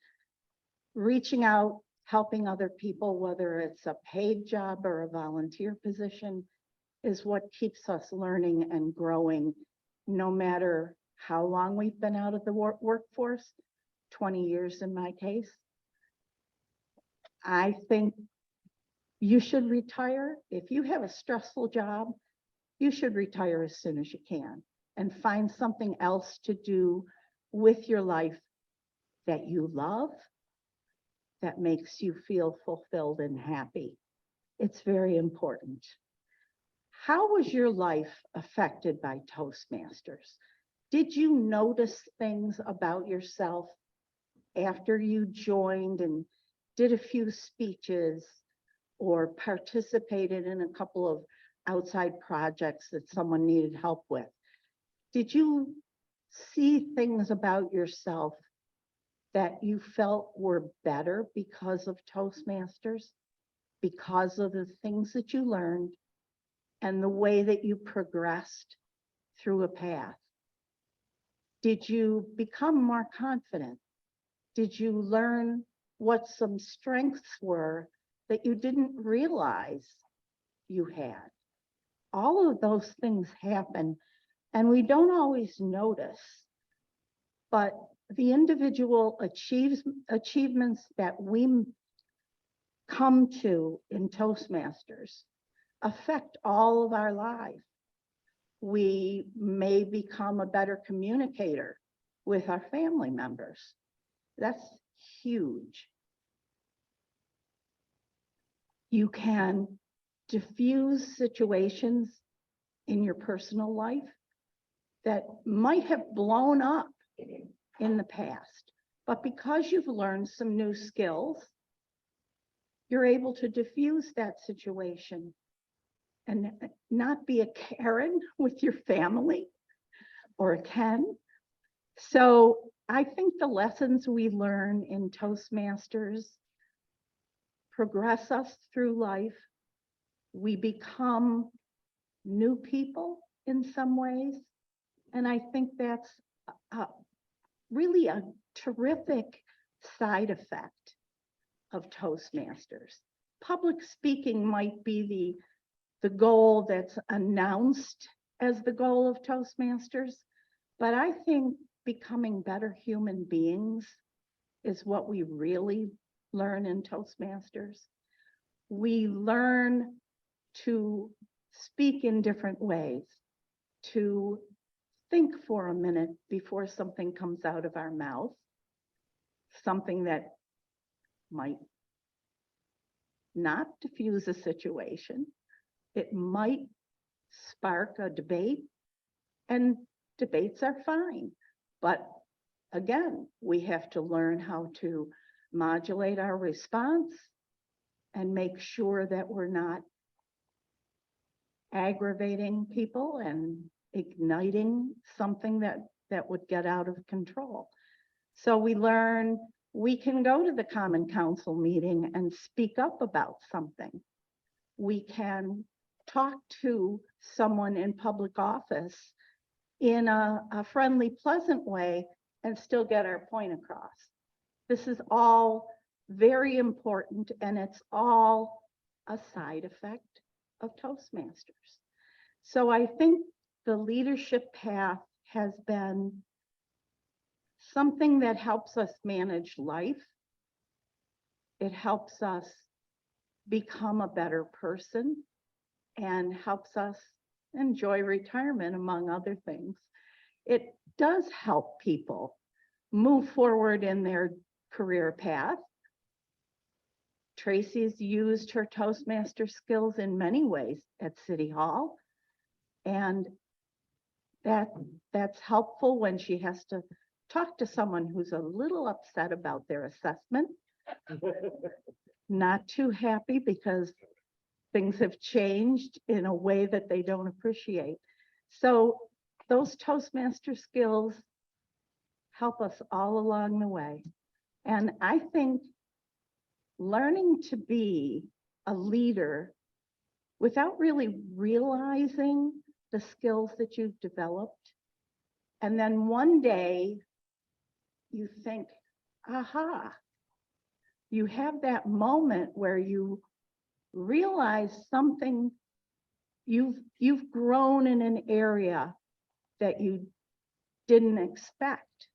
reaching out, helping other people, whether it's a paid job or a volunteer position, is what keeps us learning and growing, no matter how long we've been out of the workforce, 20 years in my case. I think you should retire. If you have a stressful job, you should retire as soon as you can and find something else to do with your life that you love, that makes you feel fulfilled and happy. It's very important. How was your life affected by Toastmasters? Did you notice things about yourself after you joined and did a few speeches or participated in a couple of outside projects that someone needed help with? Did you see things about yourself that you felt were better because of Toastmasters, because of the things that you learned and the way that you progressed through a path? Did you become more confident? Did you learn what some strengths were that you didn't realize you had? All of those things happen and we don't always notice, but the individual achievements that we come to in Toastmasters affect all of our life. We may become a better communicator with our family members. That's huge. You can diffuse situations in your personal life that might have blown up in the past, but because you've learned some new skills, you're able to diffuse that situation and not be a Karen with your family or a Ken. So I think the lessons we learn in Toastmasters progress us through life. We become new people in some ways. And I think that's really a terrific side effect of Toastmasters. Public speaking might be the goal that's announced as the goal of Toastmasters, but I think becoming better human beings is what we really learn in Toastmasters. We learn to speak in different ways, to think for a minute before something comes out of our mouth, something that might not diffuse a situation. It might spark a debate, and debates are fine. But again, we have to learn how to modulate our response and make sure that we're not aggravating people and igniting something that would get out of control. So we learn we can go to the Common Council meeting and speak up about something. We can talk to someone in public office in a friendly, pleasant way and still get our point across. This is all very important, and it's all a side effect of Toastmasters. So I think the leadership path has been something that helps us manage life. It helps us become a better person and helps us enjoy retirement, among other things. It does help people move forward in their career path. Tracy's used her Toastmaster skills in many ways at City Hall, and that's helpful when she has to talk to someone who's a little upset about their assessment, not too happy because things have changed in a way that they don't appreciate. So those Toastmaster skills help us all along the way. And I think learning to be a leader without really realizing the skills that you've developed, and then one day you think, aha, you have that moment where you realize something, you've grown in an area that you didn't expect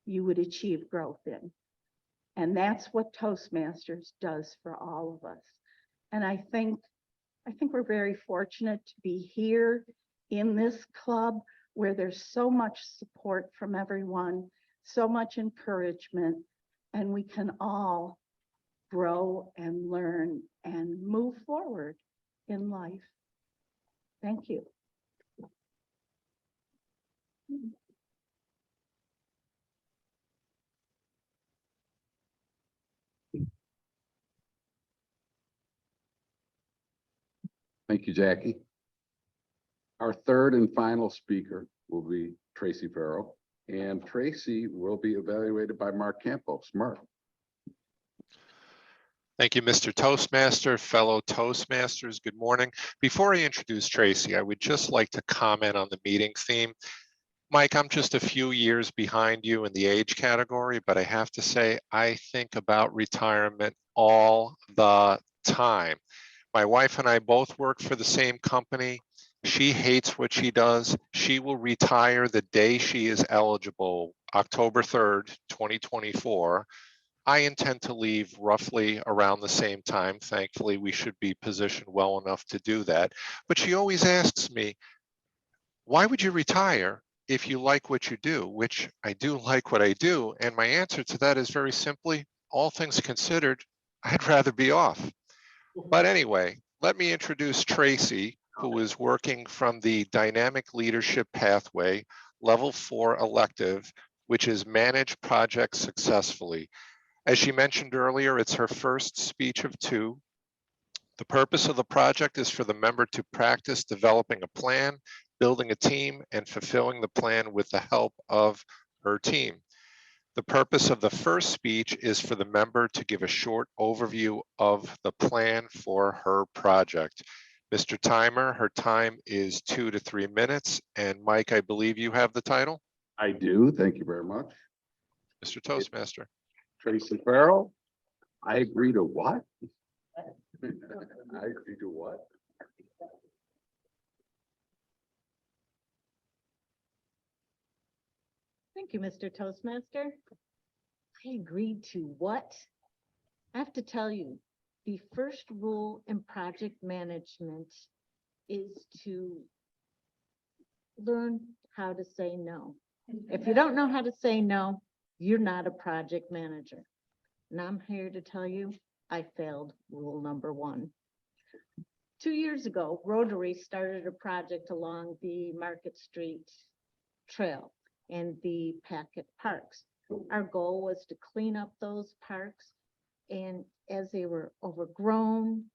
you would achieve growth in. And that's what Toastmasters does for all of us. And I think we're very fortunate to be here in this club where there's so much support from everyone, so much encouragement, and we can all grow and learn and move forward in life. Thank you. Thank you, Jackie. Our third and final speaker will be Tracy Farrow, and Tracy will be evaluated by Mark Campos. Mark. Thank you, Mr. Toastmaster, fellow Toastmasters. Good morning. Before I introduce Tracy, I would just like to comment on the meeting theme. Mike, I'm just a few years behind you in the age category, but I have to say, I think about retirement all the time. My wife and I both work for the same company. She hates what she does. She will retire the day she is eligible, October 3rd, 2024. I intend to leave roughly around the same time. Thankfully, we should be positioned well enough to do that. But she always asks me, why would you retire if you like what you do? Which I do like what I do. And my answer to that is very simply, all things considered, I'd rather be off. But anyway, let me introduce Tracy, who is working from the Dynamic Leadership Pathway, Level 4 elective, which is Manage Projects Successfully. As she mentioned earlier, it's her first speech of 2. The purpose of the project is for the member to practice developing a plan, building a team, and fulfilling the plan with the help of her team. The purpose of the first speech is for the member to give a short overview of the plan for her project. Mr. Timer, her time is 2 to 3 minutes. And Mike, I believe you have the title? I do. Thank you very much. Mr. Toastmaster. Tracy Farrell, I agree to what? I agree to what? Thank you, Mr. Toastmaster. I agreed to what? I have to tell you, the first rule in project management is to learn how to say no. If you don't know how to say no, you're not a project manager. And I'm here to tell you, I failed rule number 1. 2 years ago, Rotary started a project along the Market Street Trail and the Packet Parks. Our goal was to clean up those parks, and as they were overgrown,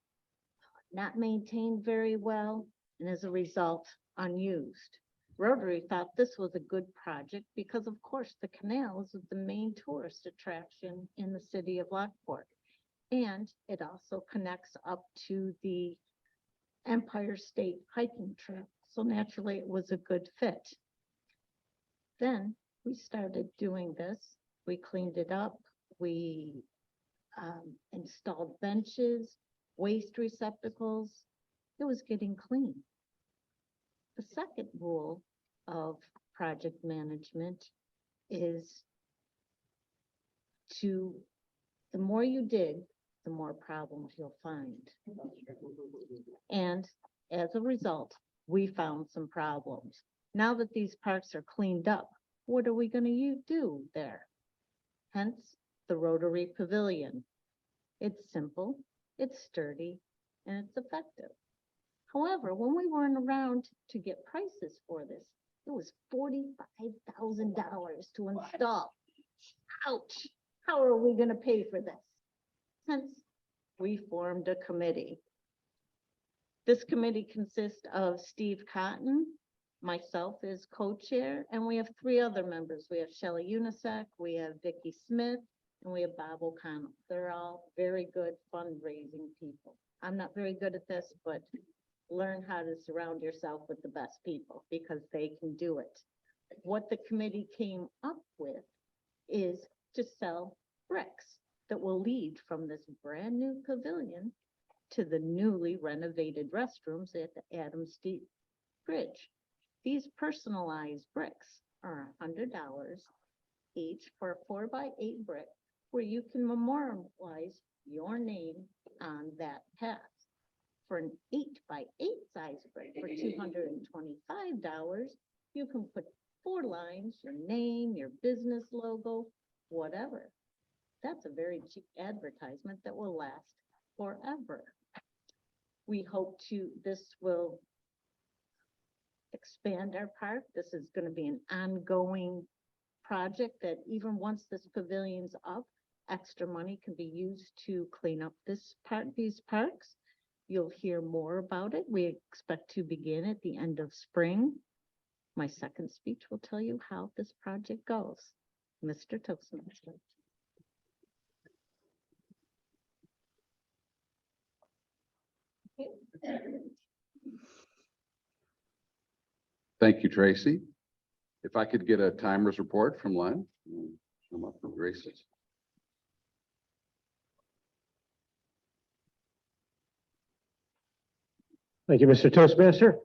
not maintained very well, and as a result, unused. Rotary thought this was a good project because, of course, the canals is the main tourist attraction in the city of Lockport. And it also connects up to the Empire State Hiking Trail. So naturally, it was a good fit. Then we started doing this. We cleaned it up. We installed benches, waste receptacles. It was getting clean. The second rule of project management is the more you dig, the more problems you'll find. And as a result, we found some problems. Now that these parks are cleaned up, what are we going to do there? Hence the Rotary Pavilion. It's simple, it's sturdy, and it's effective. However, when we weren't around to get prices for this, it was $45,000 to install. Ouch! How are we going to pay for this? Hence, we formed a committee. This committee consists of Steve Cotton, myself as co-chair, and we have 3 other members. We have Shelley Unisek, we have Vicki Smith, and we have Bob O'Connell. They're all very good fundraising people. I'm not very good at this, but learn how to surround yourself with the best people because they can do it. What the committee came up with is to sell bricks that will lead from this brand new pavilion to the newly renovated restrooms at the Adams Street Bridge. These personalized bricks are $100 each for a 4x8 brick where you can memorialize your name on that path. For an 8x8 size brick for $225, you can put 4 lines, your name, your business logo, whatever. That's a very cheap advertisement that will last forever. We hope this will expand our park. This is going to be an ongoing project that even once this pavilion's up, extra money can be used to clean up these parks. You'll hear more about it. We expect to begin at the end of spring. My second speech will tell you how this project goes. Mr. Toastmaster. Thank you, Tracy. If I could get a timer's report from Len. Come up for graces. Thank you, Mr. Toastmaster.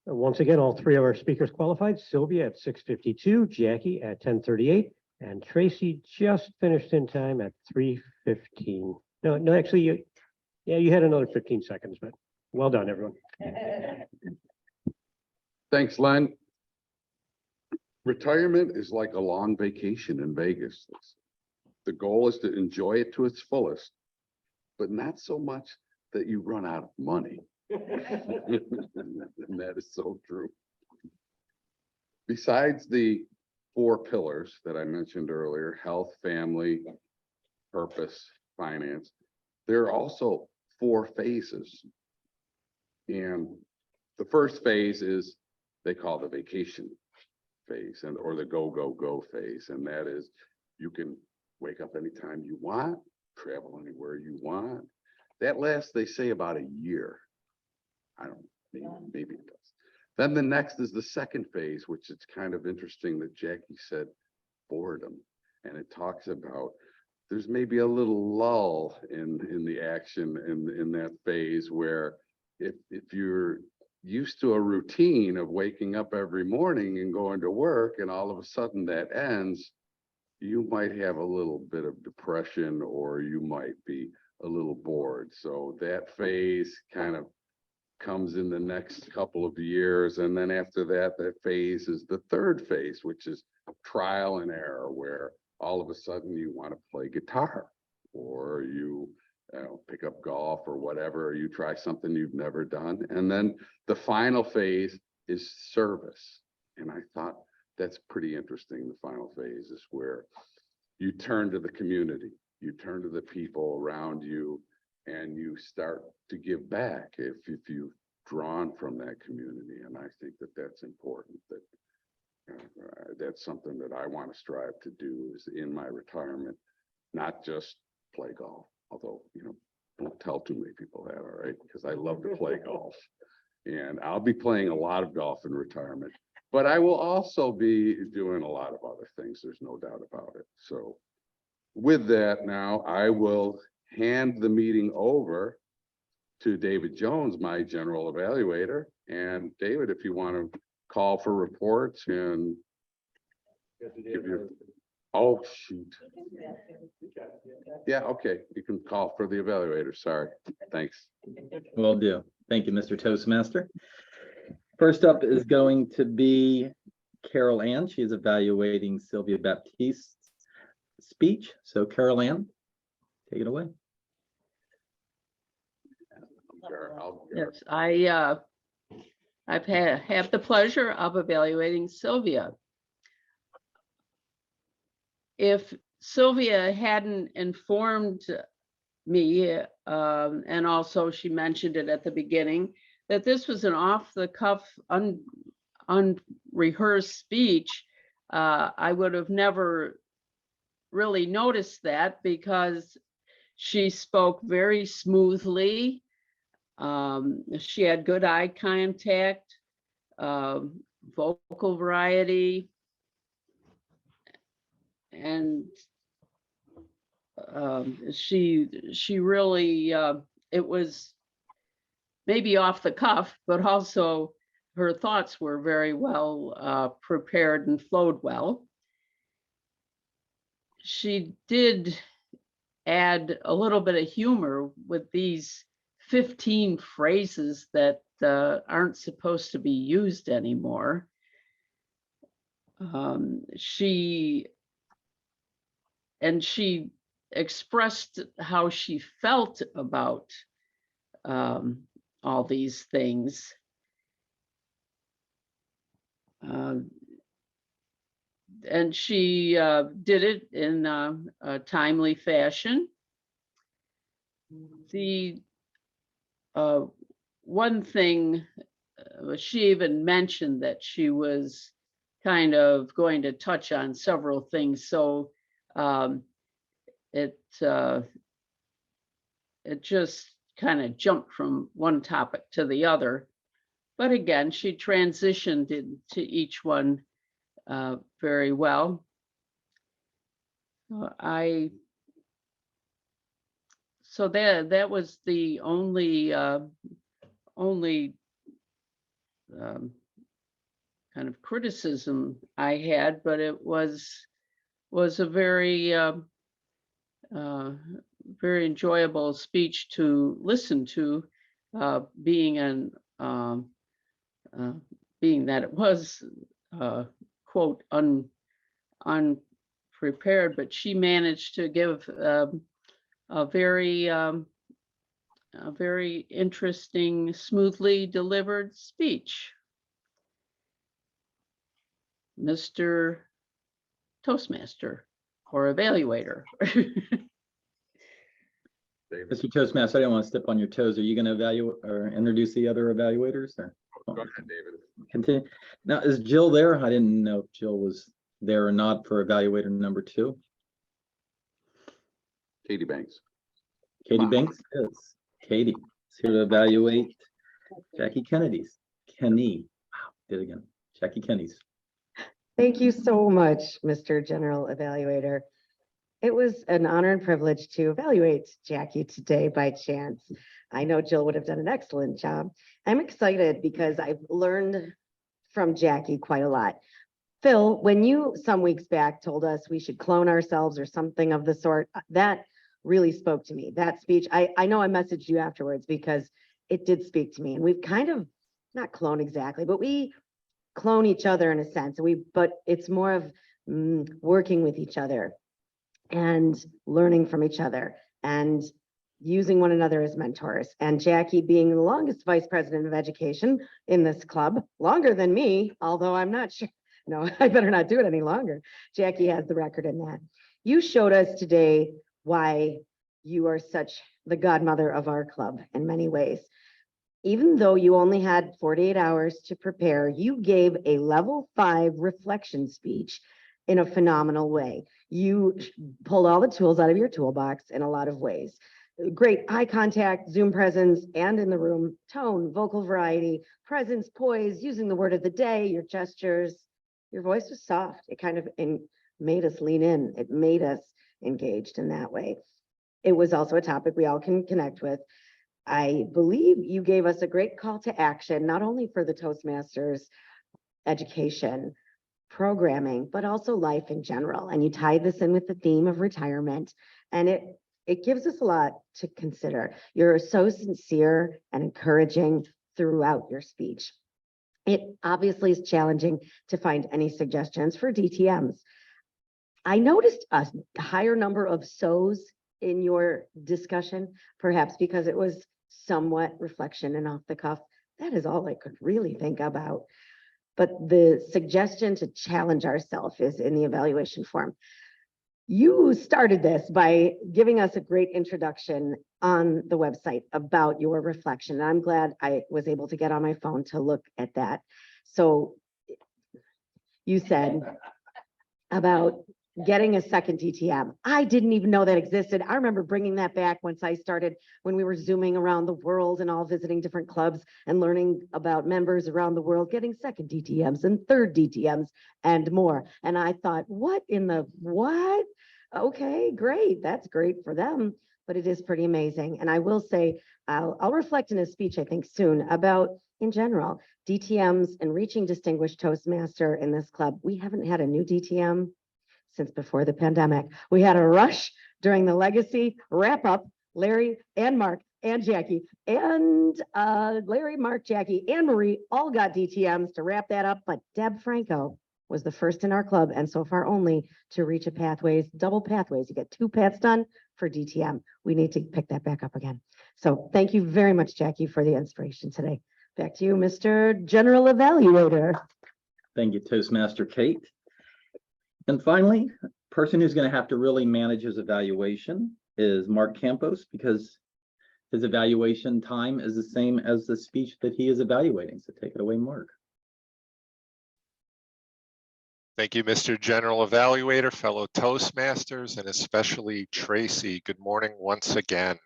Once again, all three of our speakers qualified. Sylvia at 6:52, Jackie at 10:38, and Tracy just finished in time at 3:15. No, actually, you had another 15 seconds, but well done, everyone. Thanks, Len. Retirement is like a long vacation in Vegas. The goal is to enjoy it to its fullest, but not so much that you run out of money. And that is so true. Besides the 4 pillars that I mentioned earlier, health, family, purpose, finance, there are also 4 phases. And the first phase is they call the vacation phase or the go phase. And that is you can wake up anytime you want, travel anywhere you want. That lasts, they say, about a year. I don't know, maybe it does. Then the next is the second phase, which is kind of interesting that Jackie said boredom. And it talks about there's maybe a little lull in the action in that phase where if you're used to a routine of waking up every morning and going to work and all of a sudden that ends, you might have a little bit of depression or you might be a little bored. So that phase kind of comes in the next couple of years. And then after that, that phase is the third phase, which is trial and error, where all of a sudden you want to play guitar or you pick up golf or whatever, you try something you've never done. And then the final phase is service. And I thought that's pretty interesting. The final phase is where you turn to the community, you turn to the people around you, and you start to give back if you've drawn from that community. And I think that that's important, that that's something that I want to strive to do is in my retirement, not just play golf, although, don't tell too many people that, all right, because I love to play golf. And I'll be playing a lot of golf in retirement, but I will also be doing a lot of other things. There's no doubt about it. So with that, now I will hand the meeting over to David Jones, my general evaluator. And David, if you want to call for reports and give your, oh, shoot. Yeah, okay. You can call for the evaluator. Sorry. Thanks. Will do. Thank you, Mr. Toastmaster. First up is going to be Carol Ann. She is evaluating Sylvia Baptiste's speech. So Carol Ann, take it away. Yes, I've have the pleasure of evaluating Sylvia. If Sylvia hadn't informed me, and also she mentioned it at the beginning, that this was an off-the-cuff, unrehearsed speech, I would have never really noticed that because she spoke very smoothly. She had good eye contact, vocal variety, and she really, it was maybe off the cuff, but also her thoughts were very well prepared and flowed well. She did add a little bit of humor with these 15 phrases that aren't supposed to be used anymore. She expressed how she felt about all these things. And she did it in a timely fashion. The one thing, she even mentioned that she was kind of going to touch on several things. So it just kind of jumped from one topic to the other. But again, she transitioned into each one very well. So that was the only kind of criticism I had, but it was a very very enjoyable speech to listen to, being that it was quote unprepared, but she managed to give a very interesting, smoothly delivered speech. Mr. Toastmaster or evaluator. Mr. Toastmaster, I don't want to step on your toes. Are you going to evaluate or introduce the other evaluators or? Go ahead, David. Continue. Now, is Jill there? I didn't know if Jill was there or not for evaluator number 2. Katie Banks. Katie Banks is. Katie is here to evaluate Jackie Kennedy's. Kenny. Wow, did it again. Jackie Kenny's. Thank you so much, Mr. General Evaluator. It was an honor and privilege to evaluate Jackie today by chance. I know Jill would have done an excellent job. I'm excited because I've learned from Jackie quite a lot. Phil, when you some weeks back told us we should clone ourselves or something of the sort, that really spoke to me. That speech, I know I messaged you afterwards because it did speak to me. And we've kind of, not clone exactly, but we clone each other in a sense. But it's more of working with each other and learning from each other and using one another as mentors. And Jackie being the longest vice president of education in this club, longer than me, although I'm not sure. No, I better not do it any longer. Jackie has the record in that. You showed us today why you are such the godmother of our club in many ways. Even though you only had 48 hours to prepare, you gave a level 5 reflection speech in a phenomenal way. You pulled all the tools out of your toolbox in a lot of ways. Great eye contact, Zoom presence, and in the room, tone, vocal variety, presence, poise, using the word of the day, your gestures. Your voice was soft. It kind of made us lean in. It made us engaged in that way. It was also a topic we all can connect with. I believe you gave us a great call to action, not only for the Toastmasters education programming, but also life in general. And you tied this in with the theme of retirement. And it gives us a lot to consider. You're so sincere and encouraging throughout your speech. It obviously is challenging to find any suggestions for DTMs. I noticed a higher number of so's in your discussion, perhaps because it was somewhat reflection and off the cuff. That is all I could really think about. But the suggestion to challenge ourselves is in the evaluation form. You started this by giving us a great introduction on the website about your reflection. And I'm glad I was able to get on my phone to look at that. So you said about getting a second DTM. I didn't even know that existed. I remember bringing that back once I started, when we were Zooming around the world and all visiting different clubs and learning about members around the world, getting second DTMs and third DTMs and more. And I thought, what in the what? Okay, great. That's great for them, but it is pretty amazing. And I will say, I'll reflect in a speech, I think soon, about in general, DTMs and reaching distinguished Toastmaster in this club. We haven't had a new DTM since before the pandemic. We had a rush during the legacy wrap up. Larry and Mark and Jackie and Larry, Mark, Jackie and Marie all got DTMs to wrap that up. But Deb Franco was the first in our club and so far only to reach a pathways, double pathways. You get 2 paths done for DTM. We need to pick that back up again. So thank you very much, Jackie, for the inspiration today. Back to you, Mr. General Evaluator. Thank you, Toastmaster Kate. And finally, person who's going to have to really manage his evaluation is Mark Campos, because his evaluation time is the same as the speech that he is evaluating. So take it away, Mark. Thank you, Mr. General Evaluator, fellow Toastmasters, and especially Tracy. Good morning once again.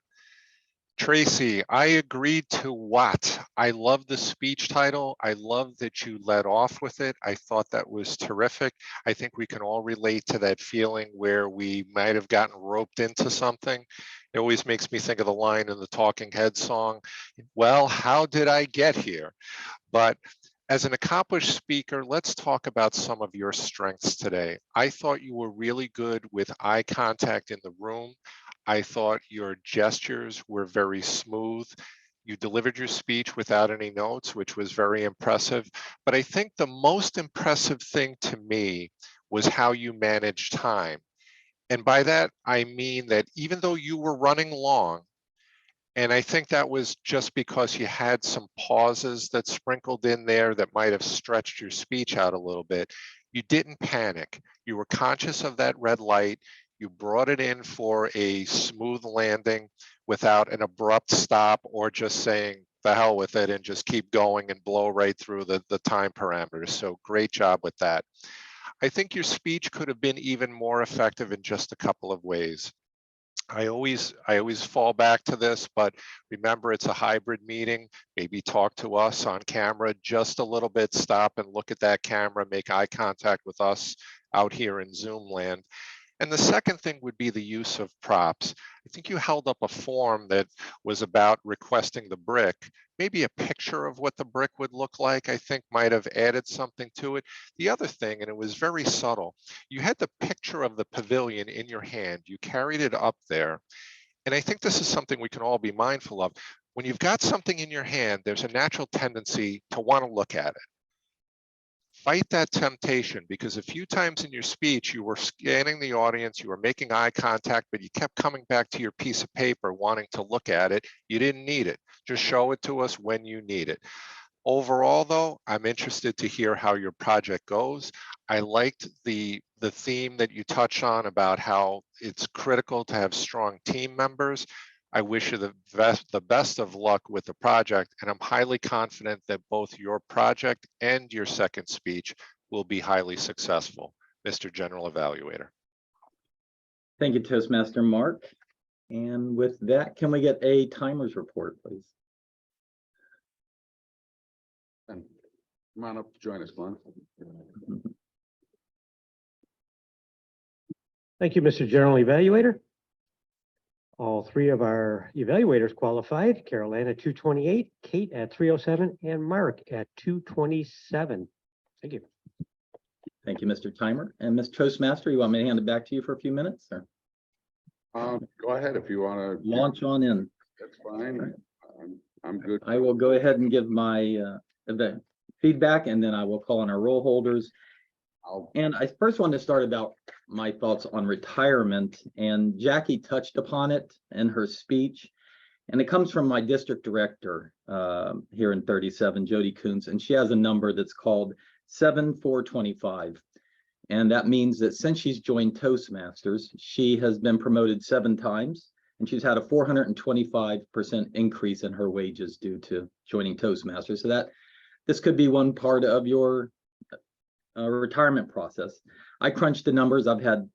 Tracy, I agreed to what? I love the speech title. I love that you led off with it. I thought that was terrific. I think we can all relate to that feeling where we might have gotten roped into something. It always makes me think of the line in the Talking Heads song, well, how did I get here? But as an accomplished speaker, let's talk about some of your strengths today. I thought you were really good with eye contact in the room. I thought your gestures were very smooth. You delivered your speech without any notes, which was very impressive. But I think the most impressive thing to me was how you managed time. And by that, I mean that even though you were running long, and I think that was just because you had some pauses that sprinkled in there that might have stretched your speech out a little bit. You didn't panic. You were conscious of that red light. You brought it in for a smooth landing without an abrupt stop or just saying the hell with it and just keep going and blow right through the time parameters. So great job with that. I think your speech could have been even more effective in just a couple of ways. I always fall back to this, but remember it's a hybrid meeting. Maybe talk to us on camera just a little bit, stop and look at that camera, make eye contact with us out here in Zoom land. And the second thing would be the use of props. I think you held up a form that was about requesting the brick. Maybe a picture of what the brick would look like, I think might have added something to it. The other thing, and it was very subtle, you had the picture of the pavilion in your hand. You carried it up there. And I think this is something we can all be mindful of. When you've got something in your hand, there's a natural tendency to want to look at it. Fight that temptation, because a few times in your speech, you were scanning the audience, you were making eye contact, but you kept coming back to your piece of paper wanting to look at it. You didn't need it. Just show it to us when you need it. Overall, though, I'm interested to hear how your project goes. I liked the theme that you touch on about how it's critical to have strong team members. I wish you the best of luck with the project, and I'm highly confident that both your project and your second speech will be highly successful. Mr. General Evaluator. Thank you, Toastmaster Mark. And with that, can we get a timers report, please? And come on up to join us, Glenn. Thank you, Mr. General Evaluator. All three of our evaluators qualified: Carol Ann at 228, Kate at 307, and Mark at 227. Thank you. Thank you, Mr. Timer. And Ms. Toastmaster, you want me to hand it back to you for a few minutes, or? Go ahead if you want to Launch on in. That's fine. I'm good. I will go ahead and give my the feedback, and then I will call on our roll holders. And I first want to start about my thoughts on retirement, and Jackie touched upon it in her speech, and it comes from my district director here in 37, Jody Coons, and she has a number that's called 7425. And that means that since she's joined Toastmasters, she has been promoted 7 times, and she's had a 425% increase in her wages due to joining Toastmasters. So that this could be one part of your retirement process. I crunched the numbers. I've had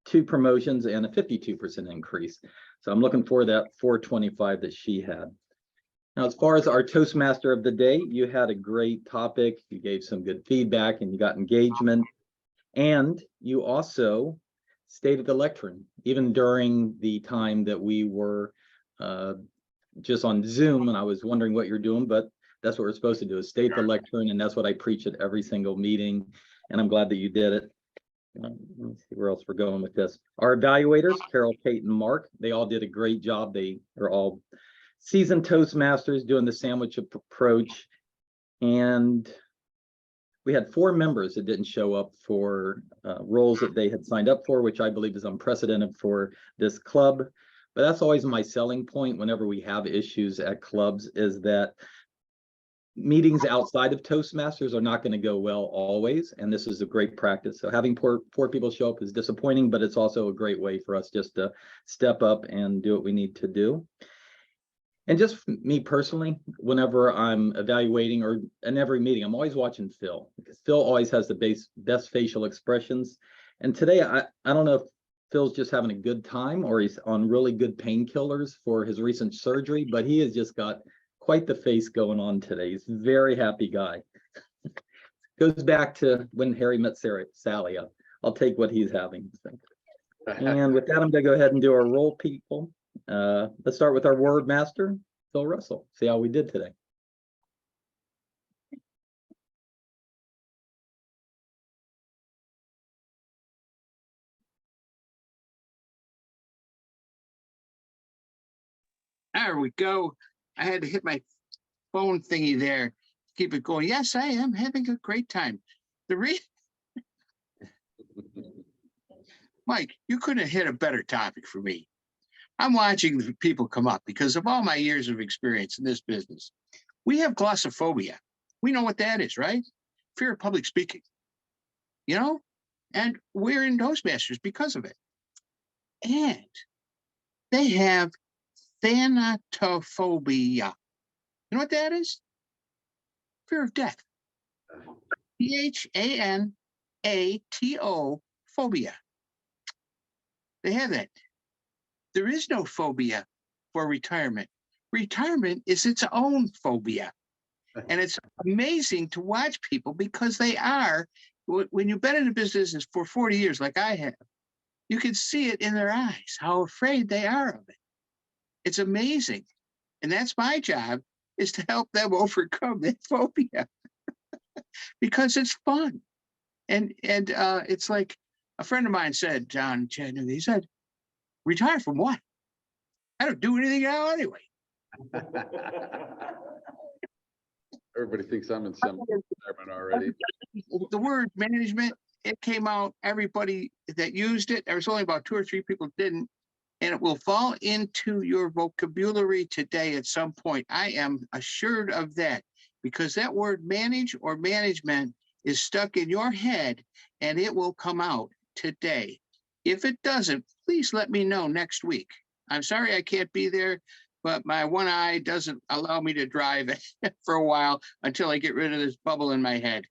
2 promotions and a 52% increase. So I'm looking for that 425 that she had. Now, as far as our Toastmaster of the day, you had a great topic. You gave some good feedback and you got engagement. And you also stayed at the lectern, even during the time that we were just on Zoom, and I was wondering what you're doing, but that's what we're supposed to do, is stay at the lectern, and that's what I preach at every single meeting, and I'm glad that you did it. Let's see where else we're going with this. Our evaluators, Carol, Kate, and Mark, they all did a great job. They are all seasoned Toastmasters doing the sandwich approach, and we had 4 members that didn't show up for roles that they had signed up for, which I believe is unprecedented for this club. But that's always my selling point whenever we have issues at clubs, is that meetings outside of Toastmasters are not going to go well always, and this is a great practice. So having four people show up is disappointing, but it's also a great way for us just to step up and do what we need to do. And just me personally, whenever I'm evaluating or in every meeting, I'm always watching Phil, because Phil always has the best facial expressions. And today, I don't know if Phil's just having a good time, or he's on really good painkillers for his recent surgery, but he has just got quite the face going on today. He's a very happy guy. Goes back to when Harry met Sally. I'll take what he's having. And with that, I'm gonna go ahead and do our roll, people. Let's start with our word master, Phil Russell. See how we did today. There we go. I had to hit my phone thingy there. to Keep it going. Yes, I am having a great time. Mike, you couldn't have hit a better topic for me. I'm watching the people come up because of all my years of experience in this business. We have glossophobia. We know what that is, right? Fear of public speaking. You know, and we're in Toastmasters because of it. And they have thanatophobia. You know what that is? Fear of death. Thanato phobia. They have that. There is no phobia for retirement. Retirement is its own phobia. And it's amazing to watch people because they are, when you've been in the business for 40 years, like I have, you can see it in their eyes, how afraid they are of it. It's amazing. And that's my job, is to help them overcome that phobia because it's fun. And it's like a friend of mine said, John Chattanooga, he said, retire from what? I don't do anything now anyway. Everybody thinks I'm in semi-retirement already. The word management, it came out, everybody that used it, there was only about 2 or 3 people didn't, and it will fall into your vocabulary today at some point. I am assured of that, because that word manage or management is stuck in your head and it will come out today. If it doesn't, please let me know next week. I'm sorry I can't be there, but my one eye doesn't allow me to drive for a while until I get rid of this bubble in my head.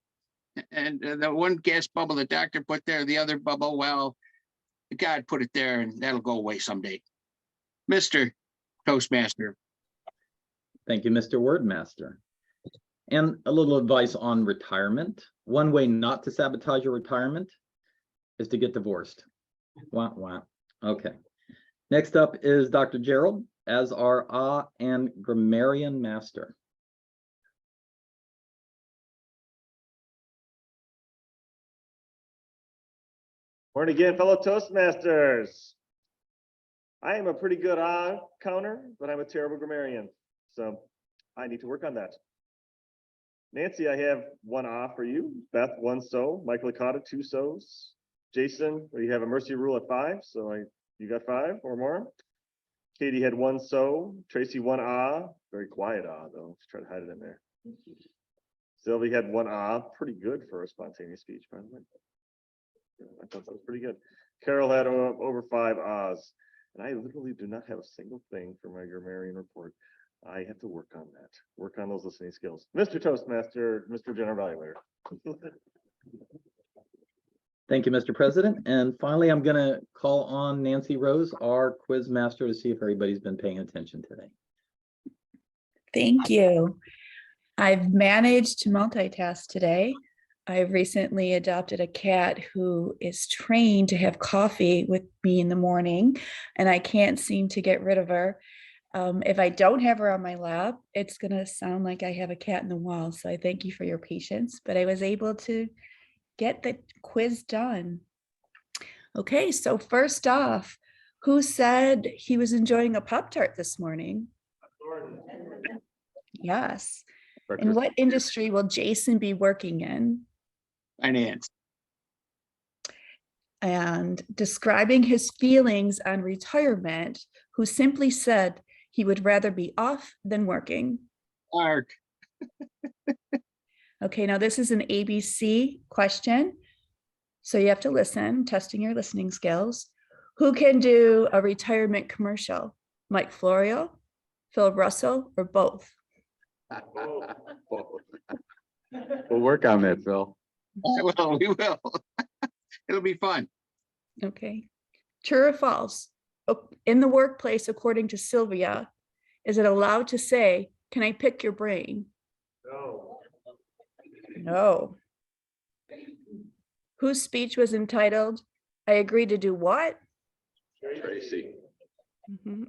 And the one gas bubble the doctor put there, the other bubble, well, God put it there and that'll go away someday. Mr. Toastmaster. Thank you, Mr. Wordmaster. And a little advice on retirement. One way not to sabotage your retirement is to get divorced. Wah, wah. Okay. Next up is Dr. Gerald as our and grammarian master. Morning again, fellow Toastmasters. I am a pretty good counter, but I'm a terrible grammarian. So I need to work on that. Nancy, I have 1 for you. Beth, 1 so. Michael Licata, 2 so's. Jason, we have a mercy rule at 5, so you got 5 or more. Katie had 1 so. Tracy 1 very quiet though. Just try to hide it in there. Sylvie had 1 pretty good for a spontaneous speech, by the way. I thought that was pretty good. Carol had over 5 ahs, and I literally do not have a single thing for my grammarian report. I have to work on that. Work on those listening skills. Mr. Toastmaster, Mr. General Evaluator. Thank you, Mr. President. And finally, I'm going to call on Nancy Rose, our quiz master, to see if everybody's been paying attention today. Thank you. I've managed to multitask today. I've recently adopted a cat who is trained to have coffee with me in the morning, and I can't seem to get rid of her. If I don't have her on my lap, it's going to sound like I have a cat in the wall. So I thank you for your patience, but I was able to get the quiz done. Okay, so first off, who said he was enjoying a Pop-Tart this morning? Yes. In what industry will Jason be working in? Finance. And describing his feelings on retirement, who simply said he would rather be off than working? Mark. Okay, now this is an ABC question. So you have to listen, testing your listening skills. Who can do a retirement commercial? Mike Florio, Phil Russell, or both? We'll work on that, Phil. Well, we will. It'll be fun. Okay. True or false? In the workplace, according to Sylvia, is it allowed to say, can I pick your brain? No. No. Whose speech was entitled, I agree to do what? Tracy.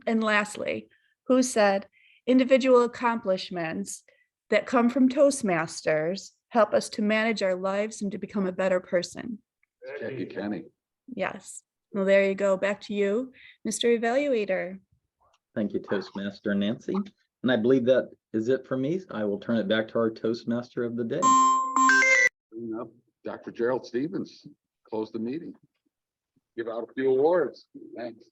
And lastly, who said, individual accomplishments that come from Toastmasters help us to manage our lives and to become a better person? Jackie Kenny. Yes. Well, there you go. Back to you, Mr. Evaluator. Thank you, Toastmaster Nancy. And I believe that is it for me. I will turn it back to our Toastmaster of the day. Bring up Dr. Gerald Stevens, close the meeting. Give out a few awards. Thanks.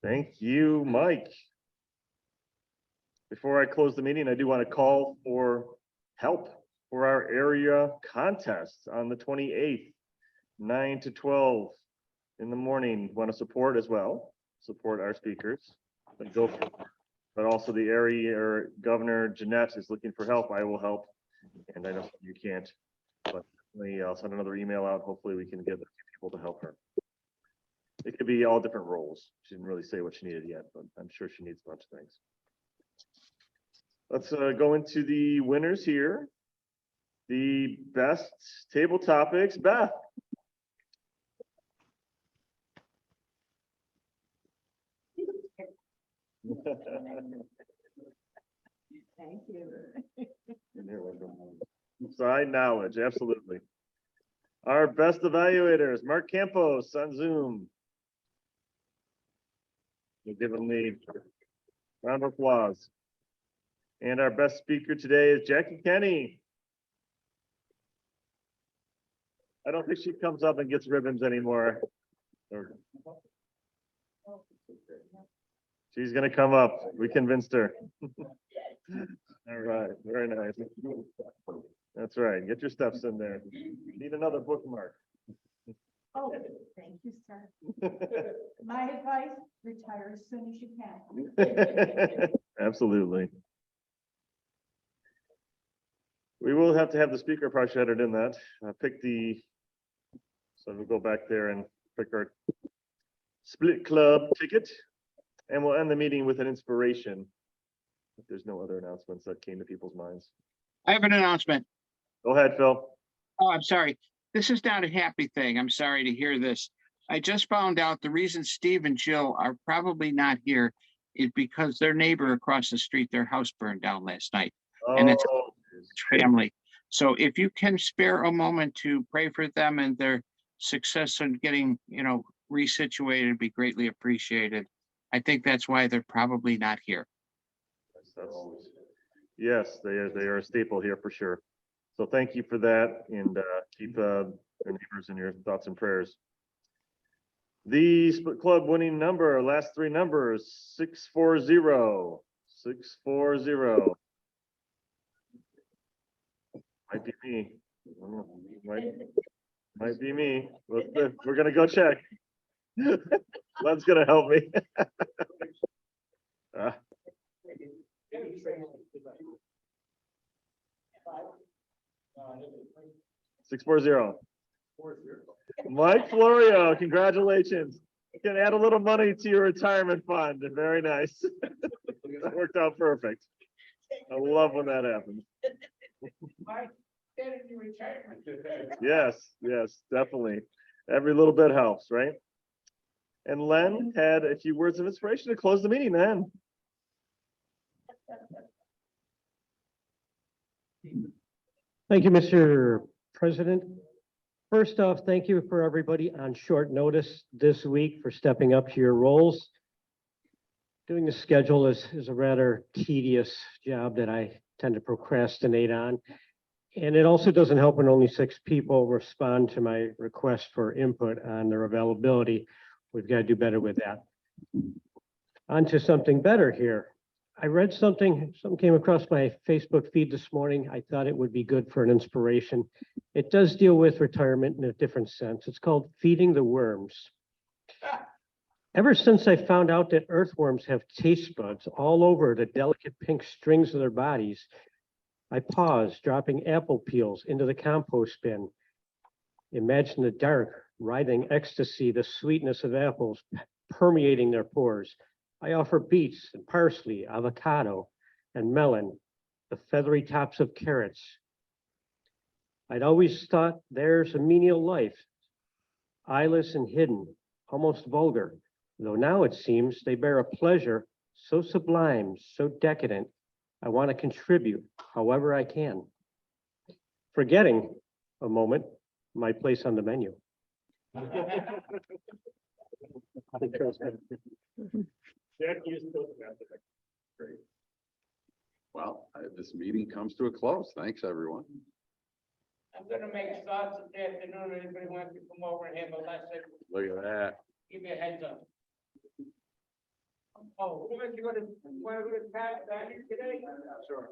Thank you, Mike. Before I close the meeting, I do want to call for help for our area contest on the 28th, 9 to 12 in the morning. Want to support as well, support our speakers, but also the area or Governor Jeanette is looking for help. I will help, and I know you can't, but I'll send another email out. Hopefully we can get a few people to help her. It could be all different roles. She didn't really say what she needed yet, but I'm sure she needs a bunch of things. Let's go into the winners here. The best table topics, Beth. Thank you. Side knowledge, absolutely. Our best evaluators, Mark Campos on Zoom. We'll give him the round of applause. And our best speaker today is Jackie Kenny. I don't think she comes up and gets ribbons anymore. She's gonna come up. We convinced her. All right, very nice. That's right. Get your steps in there. Need another bookmark. Oh, thank you, sir. My advice, retire as soon as you can. Absolutely. We will have to have the speaker project in that. Pick the, so we'll go back there and pick our split club ticket. And we'll end the meeting with an inspiration. If there's no other announcements that came to people's minds. I have an announcement. Go ahead, Phil. Oh, I'm sorry. This is not a happy thing. I'm sorry to hear this. I just found out the reason Steve and Jill are probably not here is because their neighbor across the street, their house burned down last night. And it's a family. So if you can spare a moment to pray for them and their success in getting, resituated, it'd be greatly appreciated. I think that's why they're probably not here. Yes, they are a staple here for sure. So thank you for that, and keep their neighbors in your thoughts and prayers. The split club winning number, last three numbers, 640. 640. Might be me. Might be me. We're gonna go check. Len's gonna help me. 640. Mike Florio, congratulations. You can add a little money to your retirement fund. Very nice. That worked out perfect. I love when that happens. Yes, definitely. Every little bit helps, right? And Len had a few words of inspiration to close the meeting then. Thank you, Mr. President. First off, thank you for everybody on short notice this week for stepping up to your roles. Doing the schedule is a rather tedious job that I tend to procrastinate on. And it also doesn't help when only 6 people respond to my request for input on their availability. We've got to do better with that. On to something better here. I read something came across my Facebook feed this morning. I thought it would be good for an inspiration. It does deal with retirement in a different sense. It's called Feeding the Worms. Ever since I found out that earthworms have taste buds all over the delicate pink strings of their bodies, I paused, dropping apple peels into the compost bin. Imagine the dark, writhing ecstasy, the sweetness of apples permeating their pores. I offer beets and parsley, avocado and melon, the feathery tops of carrots. I'd always thought theirs a menial life, eyeless and hidden, almost vulgar, though now it seems they bear a pleasure so sublime, so decadent, I want to contribute however I can. Forgetting a moment my place on the menu. Well, this meeting comes to a close. Thanks, everyone. I'm gonna make starts this afternoon, anybody wants to come over and have a lesson, Look at that. give me a heads up. Oh, who wants to go to, wanna go to Pat, today? Sure.